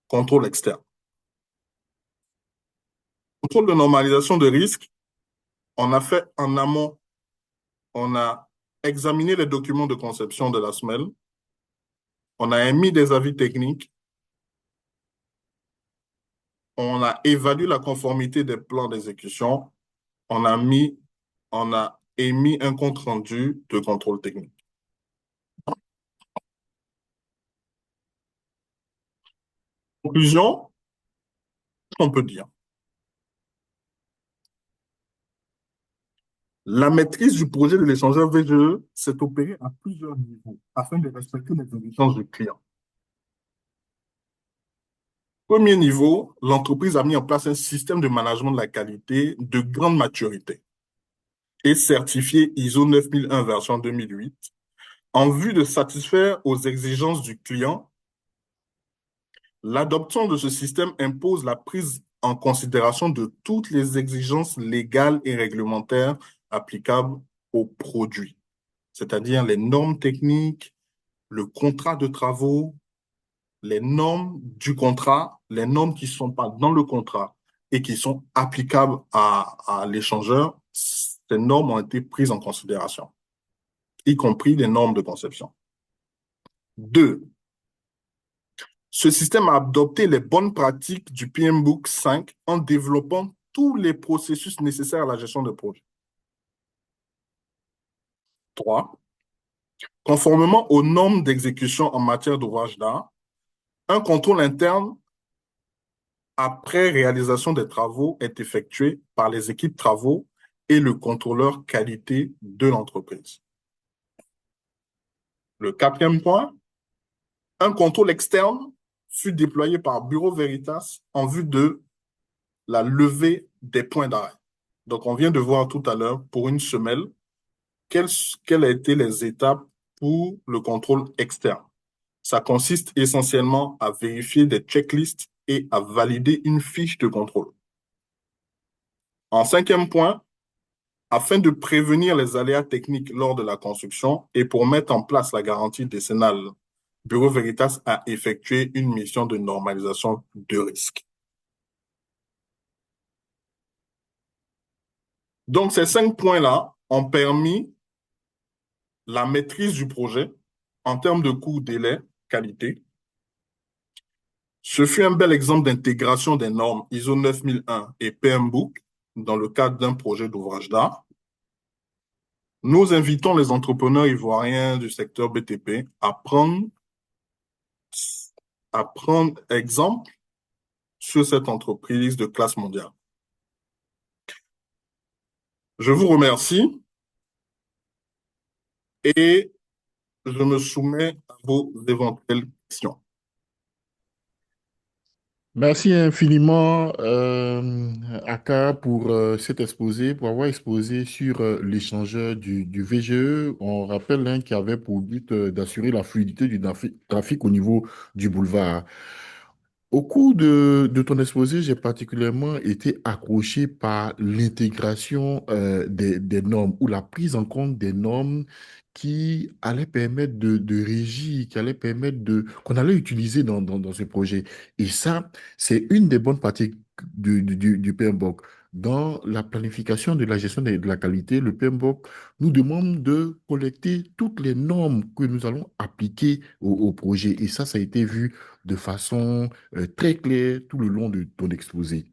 Contrôle externe. Contrôle de normalisation de risque, On a fait en amont, on a examiné les documents de conception de la semelle, on a émis des avis techniques, on a évalué la conformité des plans d'exécution, on a mis, on a émis un compte rendu de contrôle technique. Conclusion, on peut dire. La maîtrise du projet de l'échangeur VGE s'est opérée à plusieurs niveaux afin de respecter les exigences du client. Premier niveau, l'entreprise a mis en place un système de management de la qualité de grande maturité et certifié ISO 9001 version 2008 en vue de satisfaire aux exigences du client. L'adoption de ce système impose la prise en considération de toutes les exigences légales et réglementaires applicables aux produits, c'est-à-dire les normes techniques, le contrat de travaux, les normes du contrat, les normes qui ne sont pas dans le contrat et qui sont applicables à l'échangeur, ces normes ont été prises en considération, y compris les normes de conception. Deux, ce système a adopté les bonnes pratiques du PMBOK 5 en développant tous les processus nécessaires à la gestion de projet. Trois, conformément aux normes d'exécution en matière d'ouvrage d'art, un contrôle interne après réalisation des travaux est effectué par les équipes travaux et le contrôleur qualité de l'entreprise. Le quatrième point, un contrôle externe fut déployé par Bureau Veritas en vue de la levée des points d'arrêt. Donc, on vient de voir tout à l'heure, pour une semelle, quelles ont été les étapes pour le contrôle externe. Ça consiste essentiellement à vérifier des checklists et à valider une fiche de contrôle. En cinquième point, afin de prévenir les aléas techniques lors de la construction et pour mettre en place la garantie décennale, Bureau Veritas a effectué une mission de normalisation de risque. Donc, ces 5 points-là ont permis la maîtrise du projet en termes de coût, délai, qualité. Ce fut un bel exemple d'intégration des normes ISO 9001 et PMBOK dans le cadre d'un projet d'ouvrage d'art. Nous invitons les entrepreneurs ivoiriens du secteur BTP à prendre exemple sur cette entreprise de classe mondiale. Je vous remercie et je me soumets à vos éventuelles questions. Merci infiniment, Aka, pour cet exposé, pour avoir exposé sur l'échangeur du VGE. On rappelle hein, qu'il avait pour but d'assurer la fluidité du trafic au niveau du boulevard. Au cours de ton exposé, j'ai particulièrement été accroché par l'intégration des normes ou la prise en compte des normes qui allaient permettre de régir, qui allaient permettre qu'on allait utiliser dans ce projet. Et ça, c'est une des bonnes pratiques du PMBOK. Dans la planification de la gestion de la qualité, le PMBOK nous demande de collecter toutes les normes que nous allons appliquer au projet. Et ça a été vu de façon très clair tout le long de ton exposé.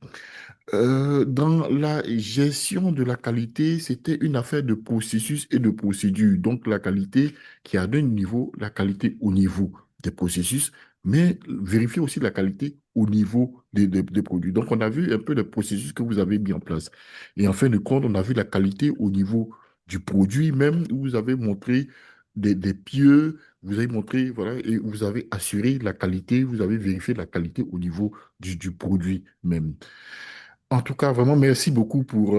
Dans la gestion de la qualité, c'était une affaire de processus et de procédure. Donc, la qualité qui a deux niveaux, la qualité au niveau des processus, mais vérifier aussi la qualité au niveau des produits. Donc, on a vu un peu le processus que vous avez mis en place. Et en fin de compte, on a vu la qualité au niveau du produit même, où vous avez montré des pieux, vous avez montré, voilà, et vous avez assuré la qualité, vous avez vérifié la qualité au niveau du produit même. En tout cas, vraiment, merci beaucoup pour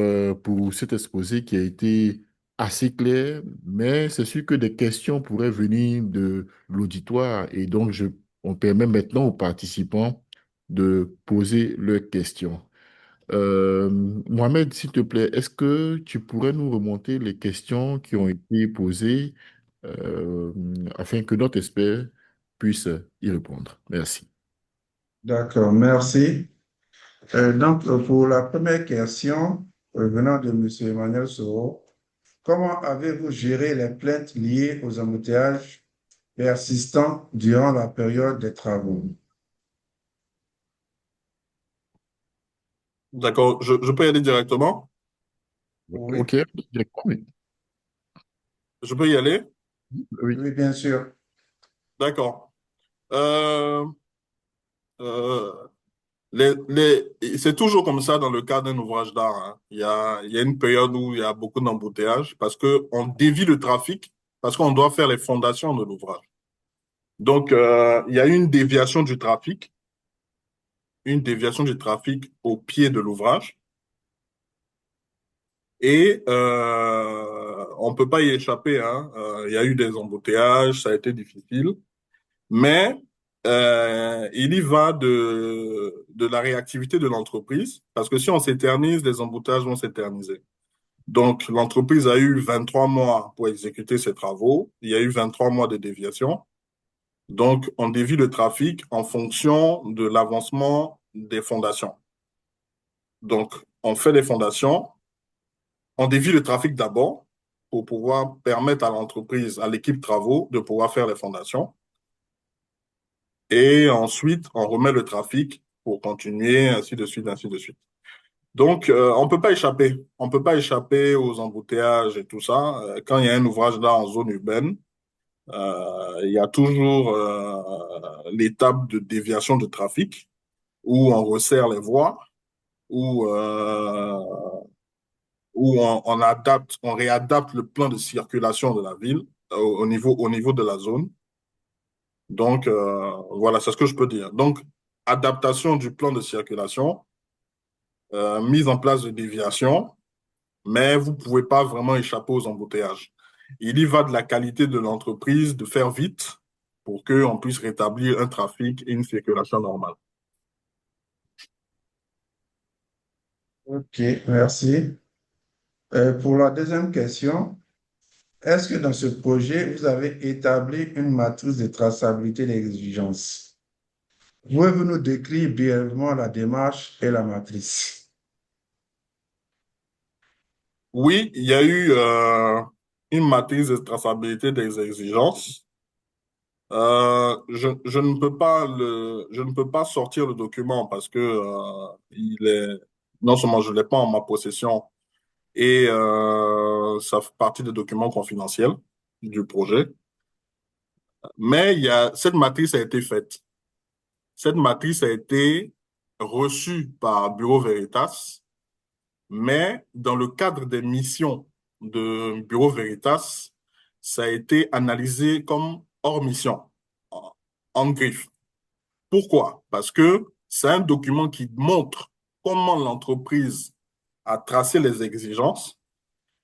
cet exposé qui a été assez clair, mais c'est sûr que des questions pourraient venir de l'auditoire et donc on permet maintenant aux participants de poser leurs questions. Mohamed, s'il te plaît, est-ce que tu pourrais nous remonter les questions qui ont été posées euh, afin que notre expert puisse y répondre? Merci. D'accord, merci. Donc, pour la première question, venant de M. Emmanuel Soro. Comment avez-vous géré les plaintes liées aux embouteillages persistants durant la période des travaux? D'accord, je peux y aller directement? Oui, OK, directement, oui. Je peux y aller? Oui, oui, bien sûr. D'accord. Euh, euh, c'est toujours comme ça dans le cas d'un ouvrage d'art, hein. Il y a une période où il y a beaucoup d'embouteillages parce que on dévie le trafic, parce qu'on doit faire les fondations de l'ouvrage. Donc, il y a une déviation du trafic au pied de l'ouvrage et on peut pas y échapper, hein. Il y a eu des embouteillages, ça a été difficile. Mais il y va de la réactivité de l'entreprise, parce que si on s'éternise, les embouteillages vont s'éterniser. Donc, l'entreprise a eu 23 mois pour exécuter ses travaux. Il y a eu 23 mois de déviation. Donc, on dévie le trafic en fonction de l'avancement des fondations. Donc, on fait les fondations, on dévie le trafic d'abord pour pouvoir permettre à l'entreprise, à l'équipe travaux, de pouvoir faire les fondations. Et ensuite, on remet le trafic pour continuer, ainsi de suite, ainsi de suite. Donc, on peut pas échapper. On peut pas échapper aux embouteillages et tout ça. Quand il y a un ouvrage là en zone urbaine, il y a toujours l'étape de déviation de trafic où on resserre les voies, où, on adapte, on réadapte le plan de circulation de la ville au niveau de la zone. Donc, voilà, c'est ce que je peux dire. Donc, adaptation du plan de circulation, mise en place de déviation, mais vous ne pouvez pas vraiment échapper aux embouteillages. Il y va de la qualité de l'entreprise de faire vite pour qu'on puisse rétablir un trafic et une circulation normale. OK, merci. Pour la deuxième question, est-ce que dans ce projet, vous avez établi une matrice de traçabilité d'exigence? Pouvez-vous nous décrire brièvement la démarche et la matrice? Oui, il y a eu une matrice de traçabilité des exigences. Je ne peux pas je ne peux pas sortir le document parce que il est, non seulement je l'ai pas en ma possession et ça fait partie des documents confidentiels du projet. Mais cette matrice a été faite. Cette matrice a été reçue par Bureau Veritas, mais dans le cadre des missions de Bureau Veritas, ça a été analysé comme hors mission, en griffe. Pourquoi? Parce que c'est un document qui montre comment l'entreprise a tracé les exigences,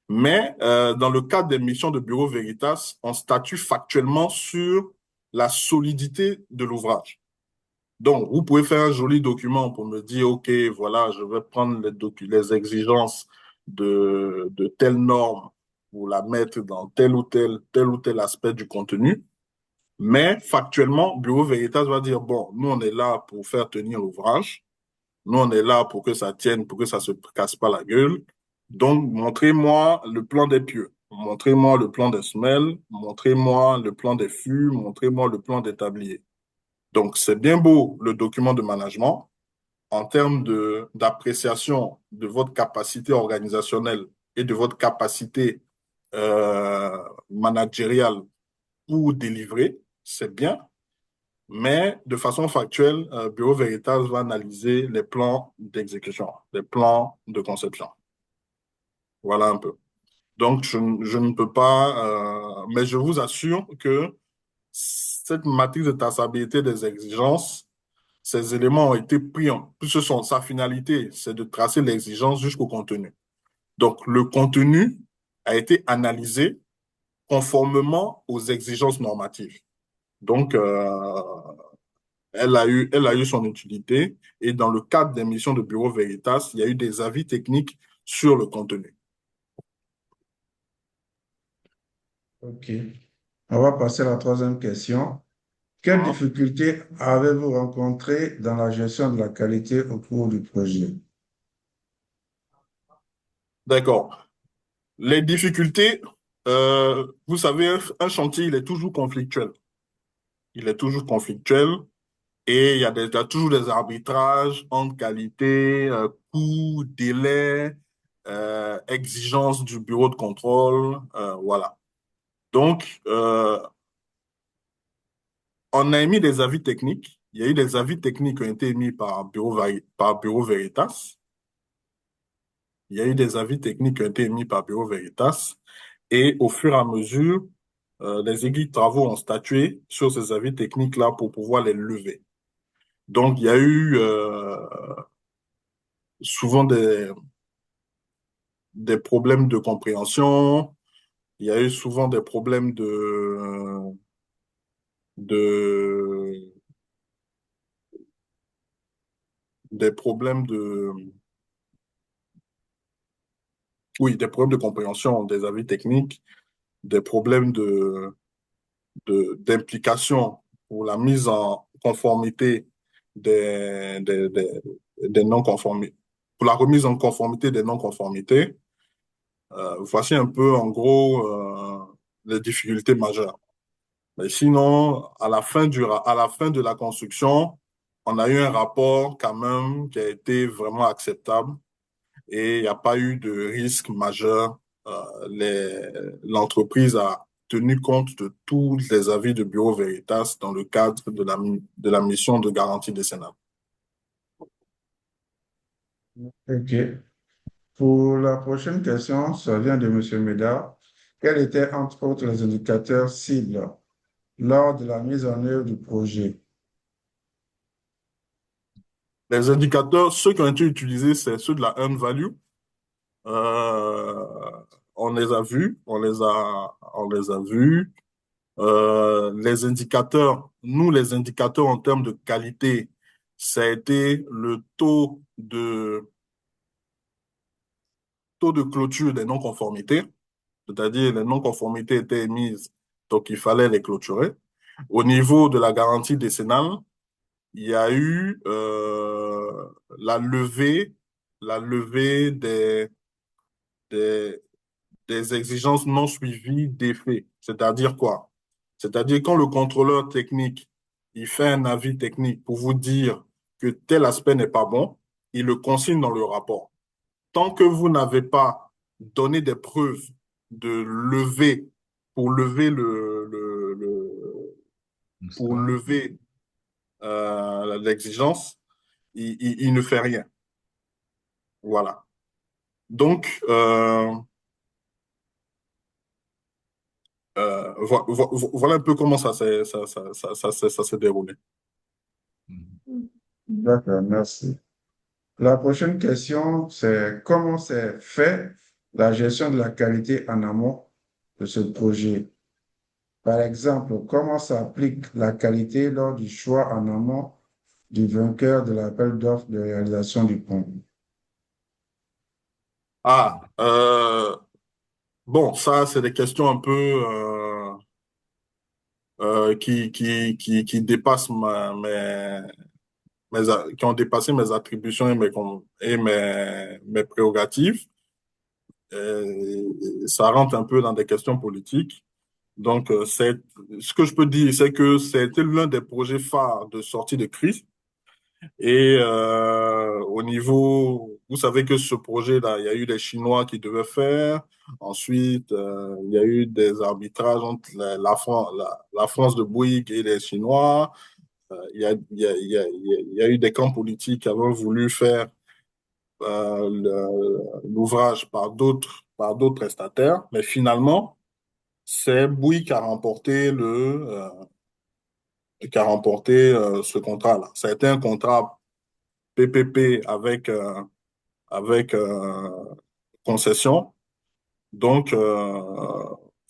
mais dans le cadre des missions de Bureau Veritas, on statue factuellement sur la solidité de l'ouvrage. Donc, vous pouvez faire un joli document pour me dire, OK, voilà, je vais prendre les exigences de telle norme pour la mettre dans tel ou tel aspect du contenu. Mais factuellement, Bureau Veritas va dire, bon, nous, on est là pour faire tenir l'ouvrage. Nous, on est là pour que ça tienne, pour que ça se casse pas la gueule. Donc, montrez-moi le plan des pieux. Montrez-moi le plan des semelles. Montrez-moi le plan des fûts. Montrez-moi le plan des tabliers. Donc, c'est bien beau le document de management en termes d'appréciation de votre capacité organisationnelle et de votre capacité managériale pour délivrer, c'est bien, mais de façon factuelle, Bureau Veritas va analyser les plans d'exécution, les plans de conception. Voilà un peu. Donc, je ne peux pas, mais je vous assure que cette matrice de traçabilité des exigences, ces éléments ont été pris en, puisque sa finalité, c'est de tracer l'exigence jusqu'au contenu. Donc, le contenu a été analysé conformément aux exigences normatives. Donc, elle a eu son utilité et dans le cadre des missions de Bureau Veritas, il y a eu des avis techniques sur le contenu. OK. On va passer à la troisième question. Quelles Hein. difficultés avez-vous rencontrées dans la gestion de la qualité au cours du projet? D'accord. Les difficultés, vous savez, un chantier, il est toujours conflictuel. Il est toujours conflictuel et il y a toujours des arbitrages entre qualité, coût, délai, exigences du bureau de contrôle, voilà. Donc, on a émis des avis techniques. Il y a eu des avis techniques qui ont été émis par Bureau Veritas. Il y a eu des avis techniques qui ont été émis par Bureau Veritas. Et au fur et à mesure, les équipes de travaux ont statué sur ces avis techniques-là pour pouvoir les lever. Donc, il y a eu souvent des problèmes de compréhension. Il y a eu souvent des problèmes de, des problèmes de, oui, des problèmes de compréhension des avis techniques, des problèmes d'implication pour la mise en conformité des non-conformités, pour la remise en conformité des non-conformités. Voici un peu, en gros, les difficultés majeures. Mais sinon, à la fin de la construction, on a eu un rapport quand même qui a été vraiment acceptable et il n'y a pas eu de risque majeur. L'entreprise a tenu compte de tous les avis de Bureau Veritas dans le cadre de la mission de garantie décennale. OK. Pour la prochaine question, ça vient de M. Médard. Quels étaient, entre autres, les indicateurs cibles lors de la mise en œuvre du projet? Les indicateurs, ceux qui ont été utilisés, c'est ceux de la earn value. Euh, on les a vus, on les a vus. Les indicateurs, nous, les indicateurs en termes de qualité, ça a été le taux de clôture des non-conformités, c'est-à-dire les non-conformités étaient émises, donc il fallait les clôturer. Au niveau de la garantie décennale, il y a eu la levée des, des exigences non suivies d'effet. C'est-à-dire quoi? C'est-à-dire quand le contrôleur technique, il fait un avis technique pour vous dire que tel aspect n'est pas bon, il le consigne dans le rapport. Tant que vous n'avez pas donné des preuves de lever, pour lever pour lever l'exigence, il ne fait rien. Voilà. Donc, voilà un peu comment ça s'est déroulé. D'accord, merci. La prochaine question, c'est comment s'est fait la gestion de la qualité en amont de ce projet? Par exemple, comment s'applique la qualité lors du choix en amont du vainqueur de l'appel d'offres de réalisation du pont? Ah, bon, ça, c'est des questions un peu qui dépassent qui ont dépassé mes attributions et mes prérogatives. Ça rentre un peu dans des questions politiques. Donc, ce que je peux dire, c'est que c'était l'un des projets phares de sortie de crise. Et au niveau, vous savez que ce projet-là, il y a eu des Chinois qui devaient faire. Ensuite, il y a eu des arbitrages entre la France de Bouygues et les Chinois. Il y a eu des camps politiques qui avaient voulu faire l'ouvrage par d'autres prestataires. Mais finalement, c'est Bouygues qui a remporté ce contrat-là. Ça a été un contrat PPP avec concession. Donc,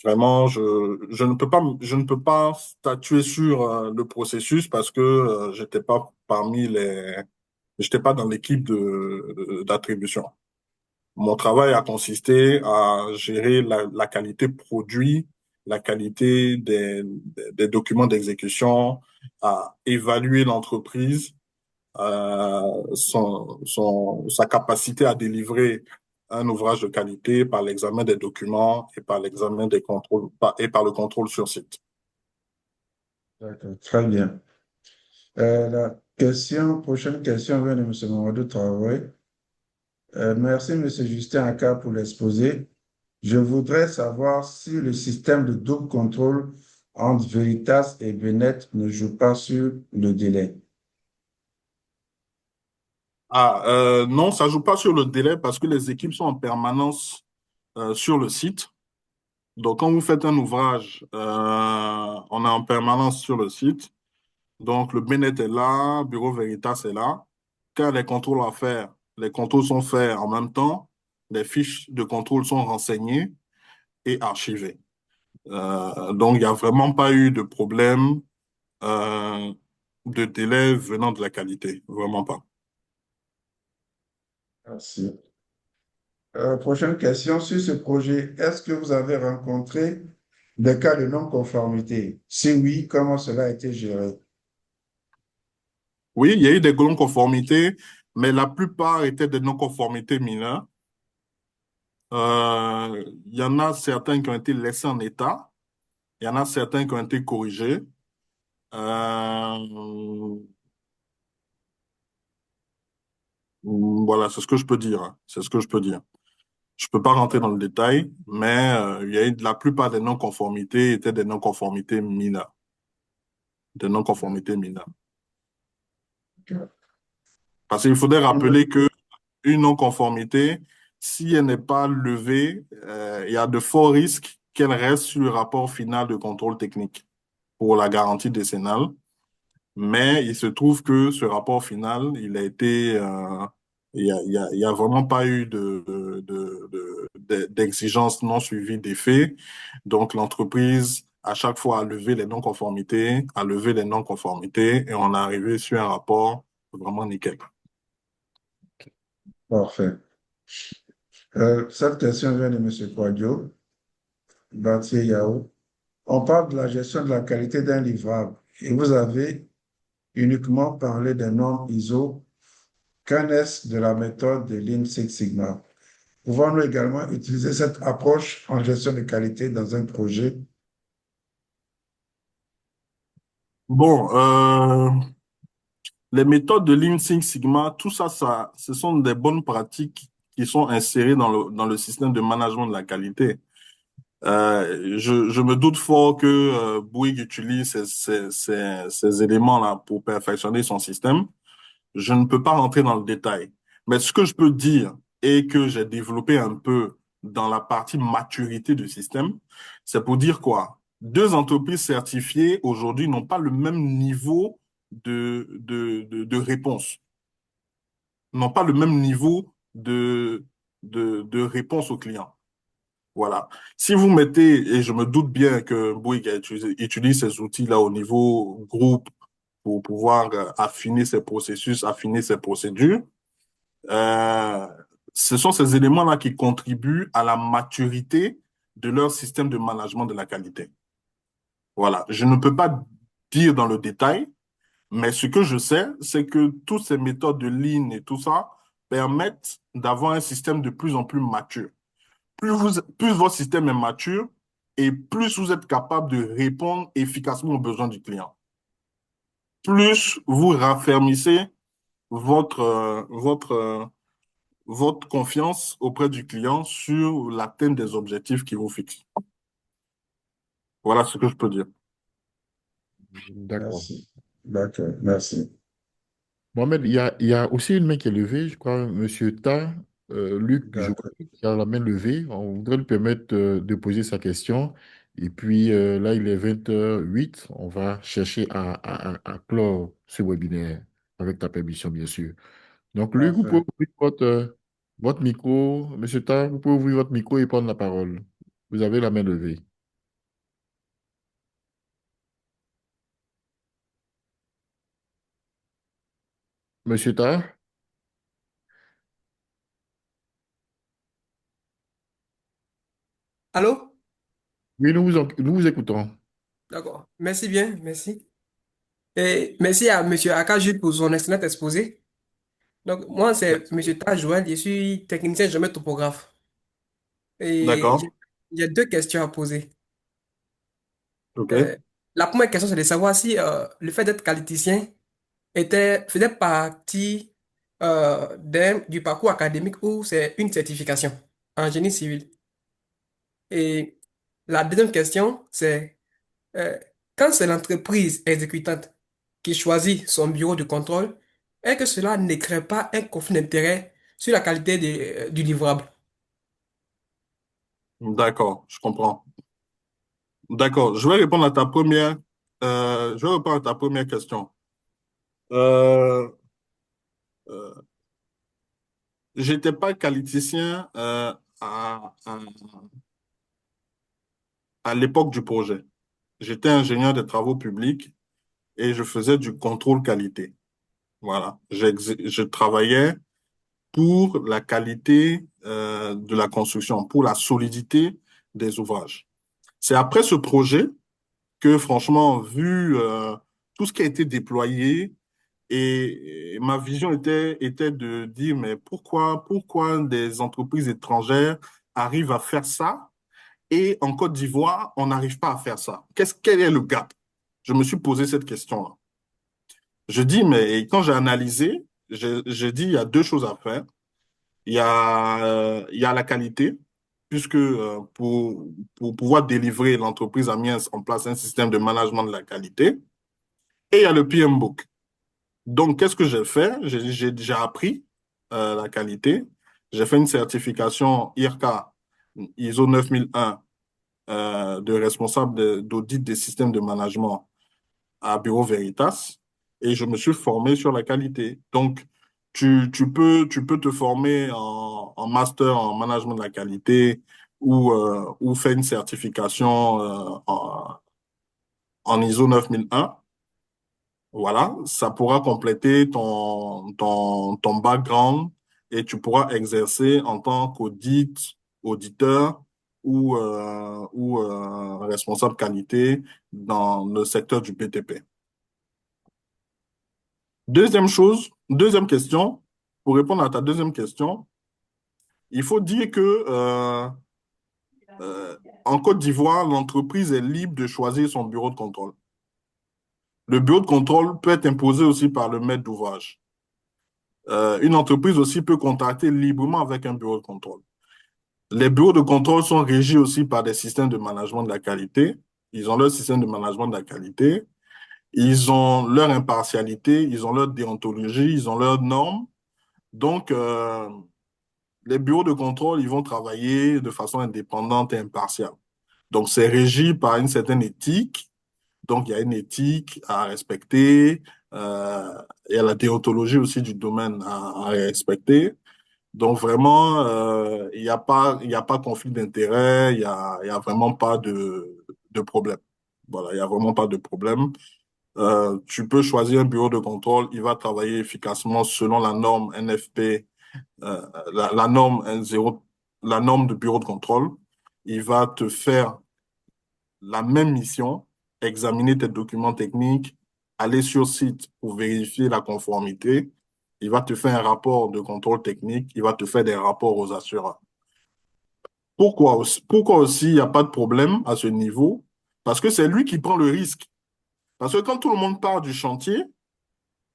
vraiment, je ne peux pas statuer sur le processus parce que j'étais pas dans l'équipe d'attribution. Mon travail a consisté à gérer la qualité produit, la qualité des documents d'exécution, à évaluer l'entreprise, sa capacité à délivrer un ouvrage de qualité par l'examen des documents et par l'examen des contrôles et par le contrôle sur site. D'accord, très bien. Prochaine question vient de M. Mamadou Traoré. Merci, M. Justin Aka, pour l'exposé. Je voudrais savoir si le système de double contrôle entre Veritas et Benet ne joue pas sur le délai. Non, ça joue pas sur le délai parce que les équipes sont en permanence sur le site. Donc, quand vous faites un ouvrage, on est en permanence sur le site. Donc, le Benet est là, Bureau Veritas est là. Quand il y a les contrôles à faire, les contrôles sont faits en même temps. Les fiches de contrôle sont renseignées et archivées. Donc, il n'y a vraiment pas eu de problème euh, de délai venant de la qualité. Vraiment pas. Merci. Prochaine question sur ce projet. Est-ce que vous avez rencontré des cas de non-conformité? Si oui, comment cela a été géré? Oui, il y a eu des non-conformités, mais la plupart étaient des non-conformités mineures. Il y en a certains qui ont été laissés en état. Il y en a certains qui ont été corrigés. Euh, voilà, c'est ce que je peux dire, hein. C'est ce que je peux dire. Je peux pas rentrer dans le détail, mais il y a eu la plupart des non-conformités étaient des non-conformités mineures. Des non-conformités mineures. Parce qu'il faudrait rappeler que une non-conformité, si elle n'est pas levée, il y a de forts risques qu'elle reste sur le rapport final de contrôle technique pour la garantie décennale. Mais il se trouve que ce rapport final, il y a vraiment pas eu d'exigence non suivie des faits. Donc, l'entreprise, à chaque fois, a levé les non-conformités, a levé les non-conformités et on est arrivé sur un rapport vraiment nickel. Parfait. Cette question vient de M. Kwadjo, Batier Yao. On parle de la gestion de la qualité d'un livrable et vous avez uniquement parlé des normes ISO. Qu'en est-ce de la méthode de Lean Six Sigma? Pouvons-nous également utiliser cette approche en gestion de qualité dans un projet? Bon, les méthodes de Lean Six Sigma, tout ça, ce sont des bonnes pratiques qui sont insérées dans le système de management de la qualité. Je me doute fort que Bouygues utilise ces éléments-là pour perfectionner son système. Je ne peux pas rentrer dans le détail. Mais ce que je peux dire et que j'ai développé un peu dans la partie maturité du système, c'est pour dire quoi? Deux entreprises certifiées aujourd'hui n'ont pas le même niveau de réponse, n'ont pas le même niveau de réponse aux clients. Voilà. Si vous mettez, et je me doute bien que Bouygues utilise ces outils-là au niveau groupe pour pouvoir affiner ses processus, affiner ses procédures, euh, ce sont ces éléments-là qui contribuent à la maturité de leur système de management de la qualité. Voilà. Je ne peux pas dire dans le détail, mais ce que je sais, c'est que toutes ces méthodes de Lean et tout ça permettent d'avoir un système de plus en plus mature. Plus votre système est mature et plus vous êtes capable de répondre efficacement aux besoins du client. Plus vous raffermissez votre, votre confiance auprès du client sur l'atteinte des objectifs qu'il vous fixe. Voilà ce que je peux dire. D'accord. Merci. D'accord, merci. Mohamed, il y a aussi une main qui est levée, je crois, Monsieur Ta, Luc, je vois D'accord, qui a la main levée. On voudrait lui permettre de poser sa question. Et puis là, il est 20h08. On va chercher à clore ce webinaire avec ta permission, bien sûr. Donc, Luc, vous pouvez parfait. ouvrir votre micro. Monsieur Ta, vous pouvez ouvrir votre micro et prendre la parole. Vous avez la main levée. Monsieur Ta? Allô? Oui, nous vous écoutons. D'accord. Merci bien, merci. Et merci à M. Akaju pour son excellent exposé. Donc, moi, c'est M. Tajoel, je suis technicien géomètre topographe. Et D'accord. j'ai deux questions à poser. OK. Euh, la première question, c'est de savoir si le fait d'être qualiticien faisait partie du parcours académique ou c'est une certification en génie civil. Et la deuxième question, c'est euh, quand c'est l'entreprise exécutante qui choisit son bureau de contrôle, est-ce que cela ne crée pas un conflit d'intérêt sur la qualité du livrable? D'accord, je comprends. D'accord, je vais répondre à ta je vais répondre à ta première question. Euh, euh, J'étais pas qualiticien à l'époque du projet. J'étais ingénieur des travaux publics et je faisais du contrôle qualité. Voilà, je travaillais pour la qualité de la construction, pour la solidité des ouvrages. C'est après ce projet que, franchement, vu tout ce qui a été déployé, et ma vision était de dire, mais pourquoi des entreprises étrangères arrivent à faire ça et en Côte d'Ivoire, on n'arrive pas à faire ça? Quel est le gap? Je me suis posé cette question-là. Je dis, mais quand j'ai analysé, j'ai dit, il y a deux choses à faire. Il y a la qualité, puisque pour pouvoir délivrer, l'entreprise a mis en place un système de management de la qualité. Et il y a le PMBOK. Donc, qu'est-ce que j'ai fait? J'ai appris la qualité. J'ai fait une certification IRCA, ISO 9001, de responsable d'audit des systèmes de management à Bureau Veritas et je me suis formé sur la qualité. Donc, tu peux te former en master en management de la qualité ou faire une certification en ISO 9001. Voilà, ça pourra compléter ton background et tu pourras exercer en tant auditeur ou responsable qualité dans le secteur du BTP. Deuxième question, pour répondre à ta deuxième question, il faut dire que euh, en Côte d'Ivoire, l'entreprise est libre de choisir son bureau de contrôle. Le bureau de contrôle peut être imposé aussi par le maître d'ouvrage. Une entreprise aussi peut contracter librement avec un bureau de contrôle. Les bureaux de contrôle sont régis aussi par des systèmes de management de la qualité. Ils ont leur système de management de la qualité. Ils ont leur impartialité, ils ont leur déontologie, ils ont leurs normes. Donc, les bureaux de contrôle, ils vont travailler de façon indépendante et impartiale. Donc, c'est régi par une certaine éthique. Donc, il y a une éthique à respecter. Euh, il y a la déontologie aussi du domaine à respecter. Donc, vraiment, il y a pas conflit d'intérêt. Il y a vraiment pas de problème. Voilà, il y a vraiment pas de problème. Tu peux choisir un bureau de contrôle. Il va travailler efficacement selon la norme NFP la norme N0, la norme de bureau de contrôle. Il va te faire la même mission, examiner tes documents techniques, aller sur site pour vérifier la conformité. Il va te faire un rapport de contrôle technique. Il va te faire des rapports aux assureurs. Pourquoi aussi il n'y a pas de problème à ce niveau? Parce que c'est lui qui prend le risque. Parce que quand tout le monde part du chantier,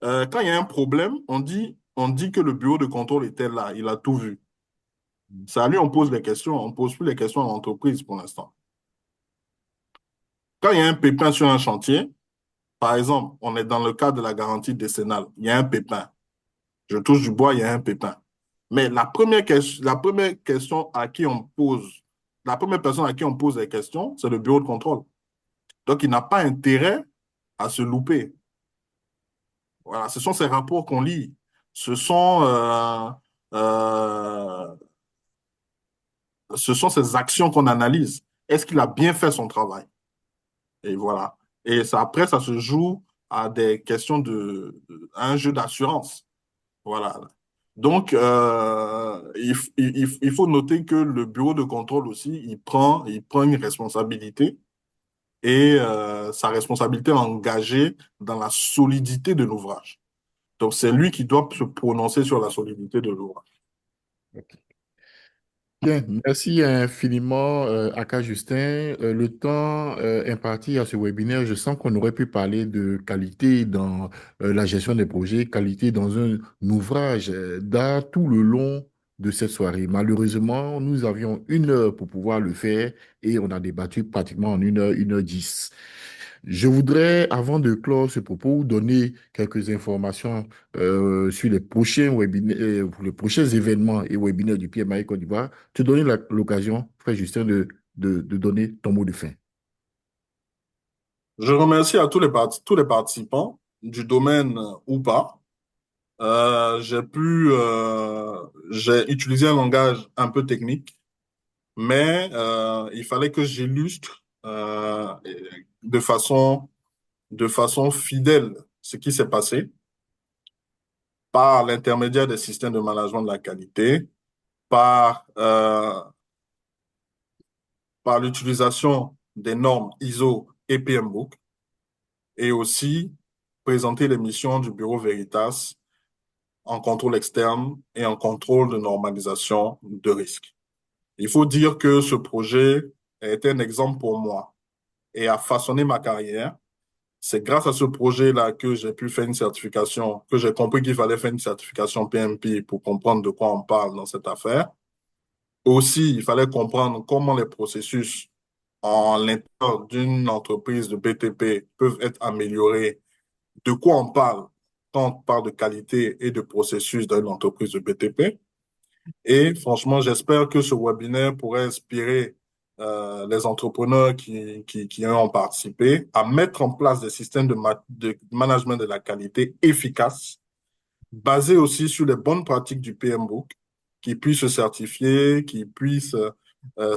quand il y a un problème, on dit que le bureau de contrôle était là, il a tout vu. C'est à lui on pose les questions, on ne pose plus les questions à l'entreprise pour l'instant. Quand il y a un pépin sur un chantier, par exemple, on est dans le cadre de la garantie décennale, il y a un pépin. Je touche du bois, il y a un pépin. Mais la première question à qui on pose, la première personne à qui on pose les questions, c'est le bureau de contrôle. Donc, il n'a pas intérêt à se louper. Voilà, ce sont ces rapports qu'on lit. Ce sont, euh, ce sont ces actions qu'on analyse. Est-ce qu'il a bien fait son travail? Et voilà. Et ça, après, ça se joue à des questions à un jeu d'assurance. Voilà. Donc, il faut noter que le bureau de contrôle aussi, il prend une responsabilité et sa responsabilité est engagée dans la solidité de l'ouvrage. Donc, c'est lui qui doit se prononcer sur la solidité de l'ouvrage. Ok. Bien, merci infiniment, Aka Justin. Le temps imparti à ce webinaire, je sens qu'on aurait pu parler de qualité dans la gestion des projets, qualité dans un ouvrage d'art tout le long de cette soirée. Malheureusement, nous avions 1 heure pour pouvoir le faire et on a débattu pratiquement en 1 heure, 1 heure 10. Je voudrais, avant de clore ce propos, donner quelques informations sur les prochains webinaires, pour les prochains événements et webinaires du PMI Côte d'Ivoire. Te donner l'occasion, frère Justin, de donner ton mot de fin. Je remercie à tous les participants du domaine ou pas. J'ai utilisé un langage un peu technique, mais il fallait que j'illustre de façon fidèle ce qui s'est passé par l'intermédiaire des systèmes de management de la qualité, par, euh, par l'utilisation des normes ISO et PMBOK, et aussi présenter les missions du Bureau Veritas en contrôle externe et en contrôle de normalisation de risque. Il faut dire que ce projet a été un exemple pour moi et a façonné ma carrière. C'est grâce à ce projet-là que j'ai pu faire une certification, que j'ai compris qu'il fallait faire une certification PMP pour comprendre de quoi on parle dans cette affaire. Aussi, il fallait comprendre comment les processus en l'intérieur d'une entreprise de BTP peuvent être améliorés, de quoi on parle quand on parle de qualité et de processus dans une entreprise de BTP. Et franchement, j'espère que ce webinaire pourrait inspirer les entrepreneurs qui ont participé à mettre en place des systèmes de management de la qualité efficaces, basés aussi sur les bonnes pratiques du PMBOK, qui puissent se certifier, qui puissent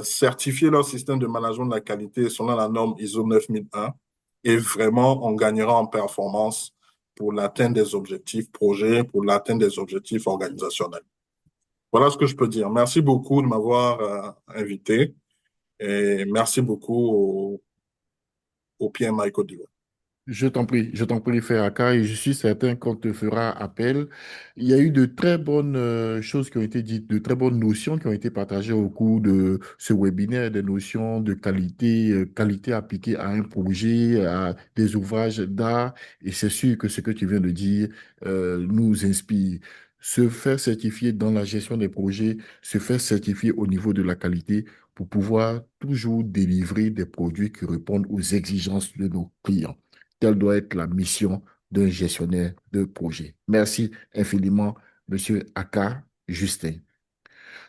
certifier leur système de management de la qualité selon la norme ISO 9001. Et vraiment, on gagnera en performance pour l'atteinte des objectifs projets, pour l'atteinte des objectifs organisationnels. Voilà ce que je peux dire. Merci beaucoup de m'avoir invité et merci beaucoup au PMI Côte d'Ivoire. Je t'en prie, frère Aka, et je suis certain qu'on te fera appel. Il y a eu de très bonnes choses qui ont été dites, de très bonnes notions qui ont été partagées au cours de ce webinaire, des notions de qualité, qualité appliquée à un projet, à des ouvrages d'art. Et c'est sûr que ce que tu viens de dire nous inspire. Se faire certifier dans la gestion des projets, se faire certifier au niveau de la qualité pour pouvoir toujours délivrer des produits qui répondent aux exigences de nos clients. Telle doit être la mission d'un gestionnaire de projet. Merci infiniment, Monsieur Aka Justin.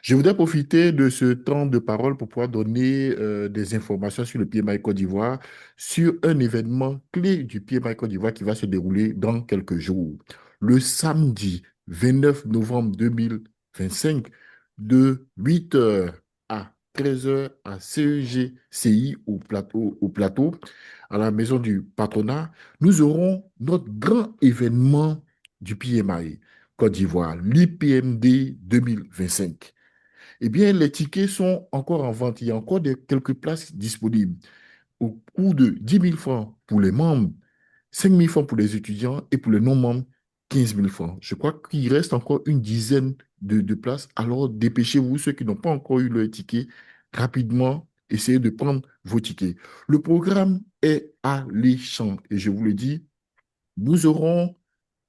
Je voudrais profiter de ce temps de parole pour pouvoir donner des informations sur le PMI Côte d'Ivoire, sur un événement clé du PMI Côte d'Ivoire qui va se dérouler dans quelques jours. Le samedi 29 novembre 2025, de 8 heures à 13 heures à CEGCI au plateau, à la maison du patronat, nous aurons notre grand événement du PMI Côte d'Ivoire, l'IPMD 2025. Eh bien, les tickets sont encore en vente. Il y a encore quelques places disponibles au coût de 10 000 francs pour les membres, 5 000 francs pour les étudiants et pour les non-membres, 15 000 francs. Je crois qu'il reste encore une dizaine de places. Alors, dépêchez-vous, ceux qui n'ont pas encore eu leur ticket, rapidement, essayez de prendre vos tickets. Le programme est alléchant et je vous le dis, nous aurons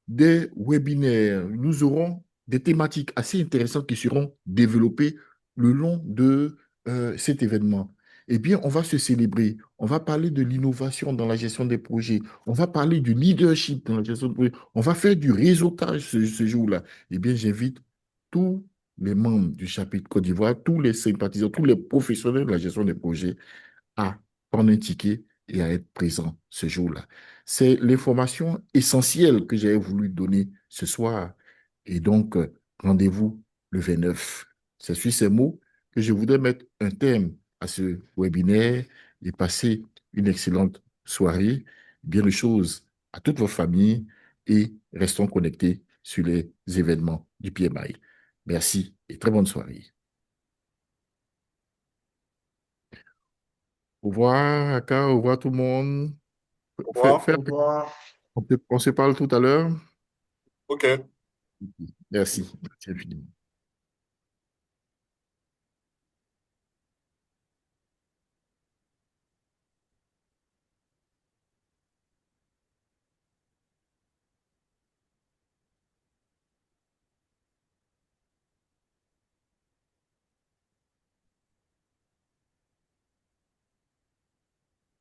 des webinaires, nous aurons des thématiques assez intéressantes qui seront développées le long de cet événement. Eh bien, on va se célébrer, on va parler de l'innovation dans la gestion des projets, on va parler du leadership dans la gestion des projets, on va faire du réseautage ce jour-là. Eh bien, j'invite tous les membres du chapitre Côte d'Ivoire, tous les sympathisants, tous les professionnels de la gestion des projets à prendre un ticket et à être présent ce jour-là. C'est l'information essentielle que j'avais voulu donner ce soir. Et donc, rendez-vous le 29. C'est sur ces mots que je voudrais mettre un thème à ce webinaire et passer une excellente soirée. Bien de choses à toute votre famille et restons connectés sur les événements du PMI. Merci et très bonne soirée. Au revoir, Aka, au revoir tout le monde. Au Fais- revoir. fais- Au revoir. on se parle tout à l'heure. OK. Merci. Merci infiniment.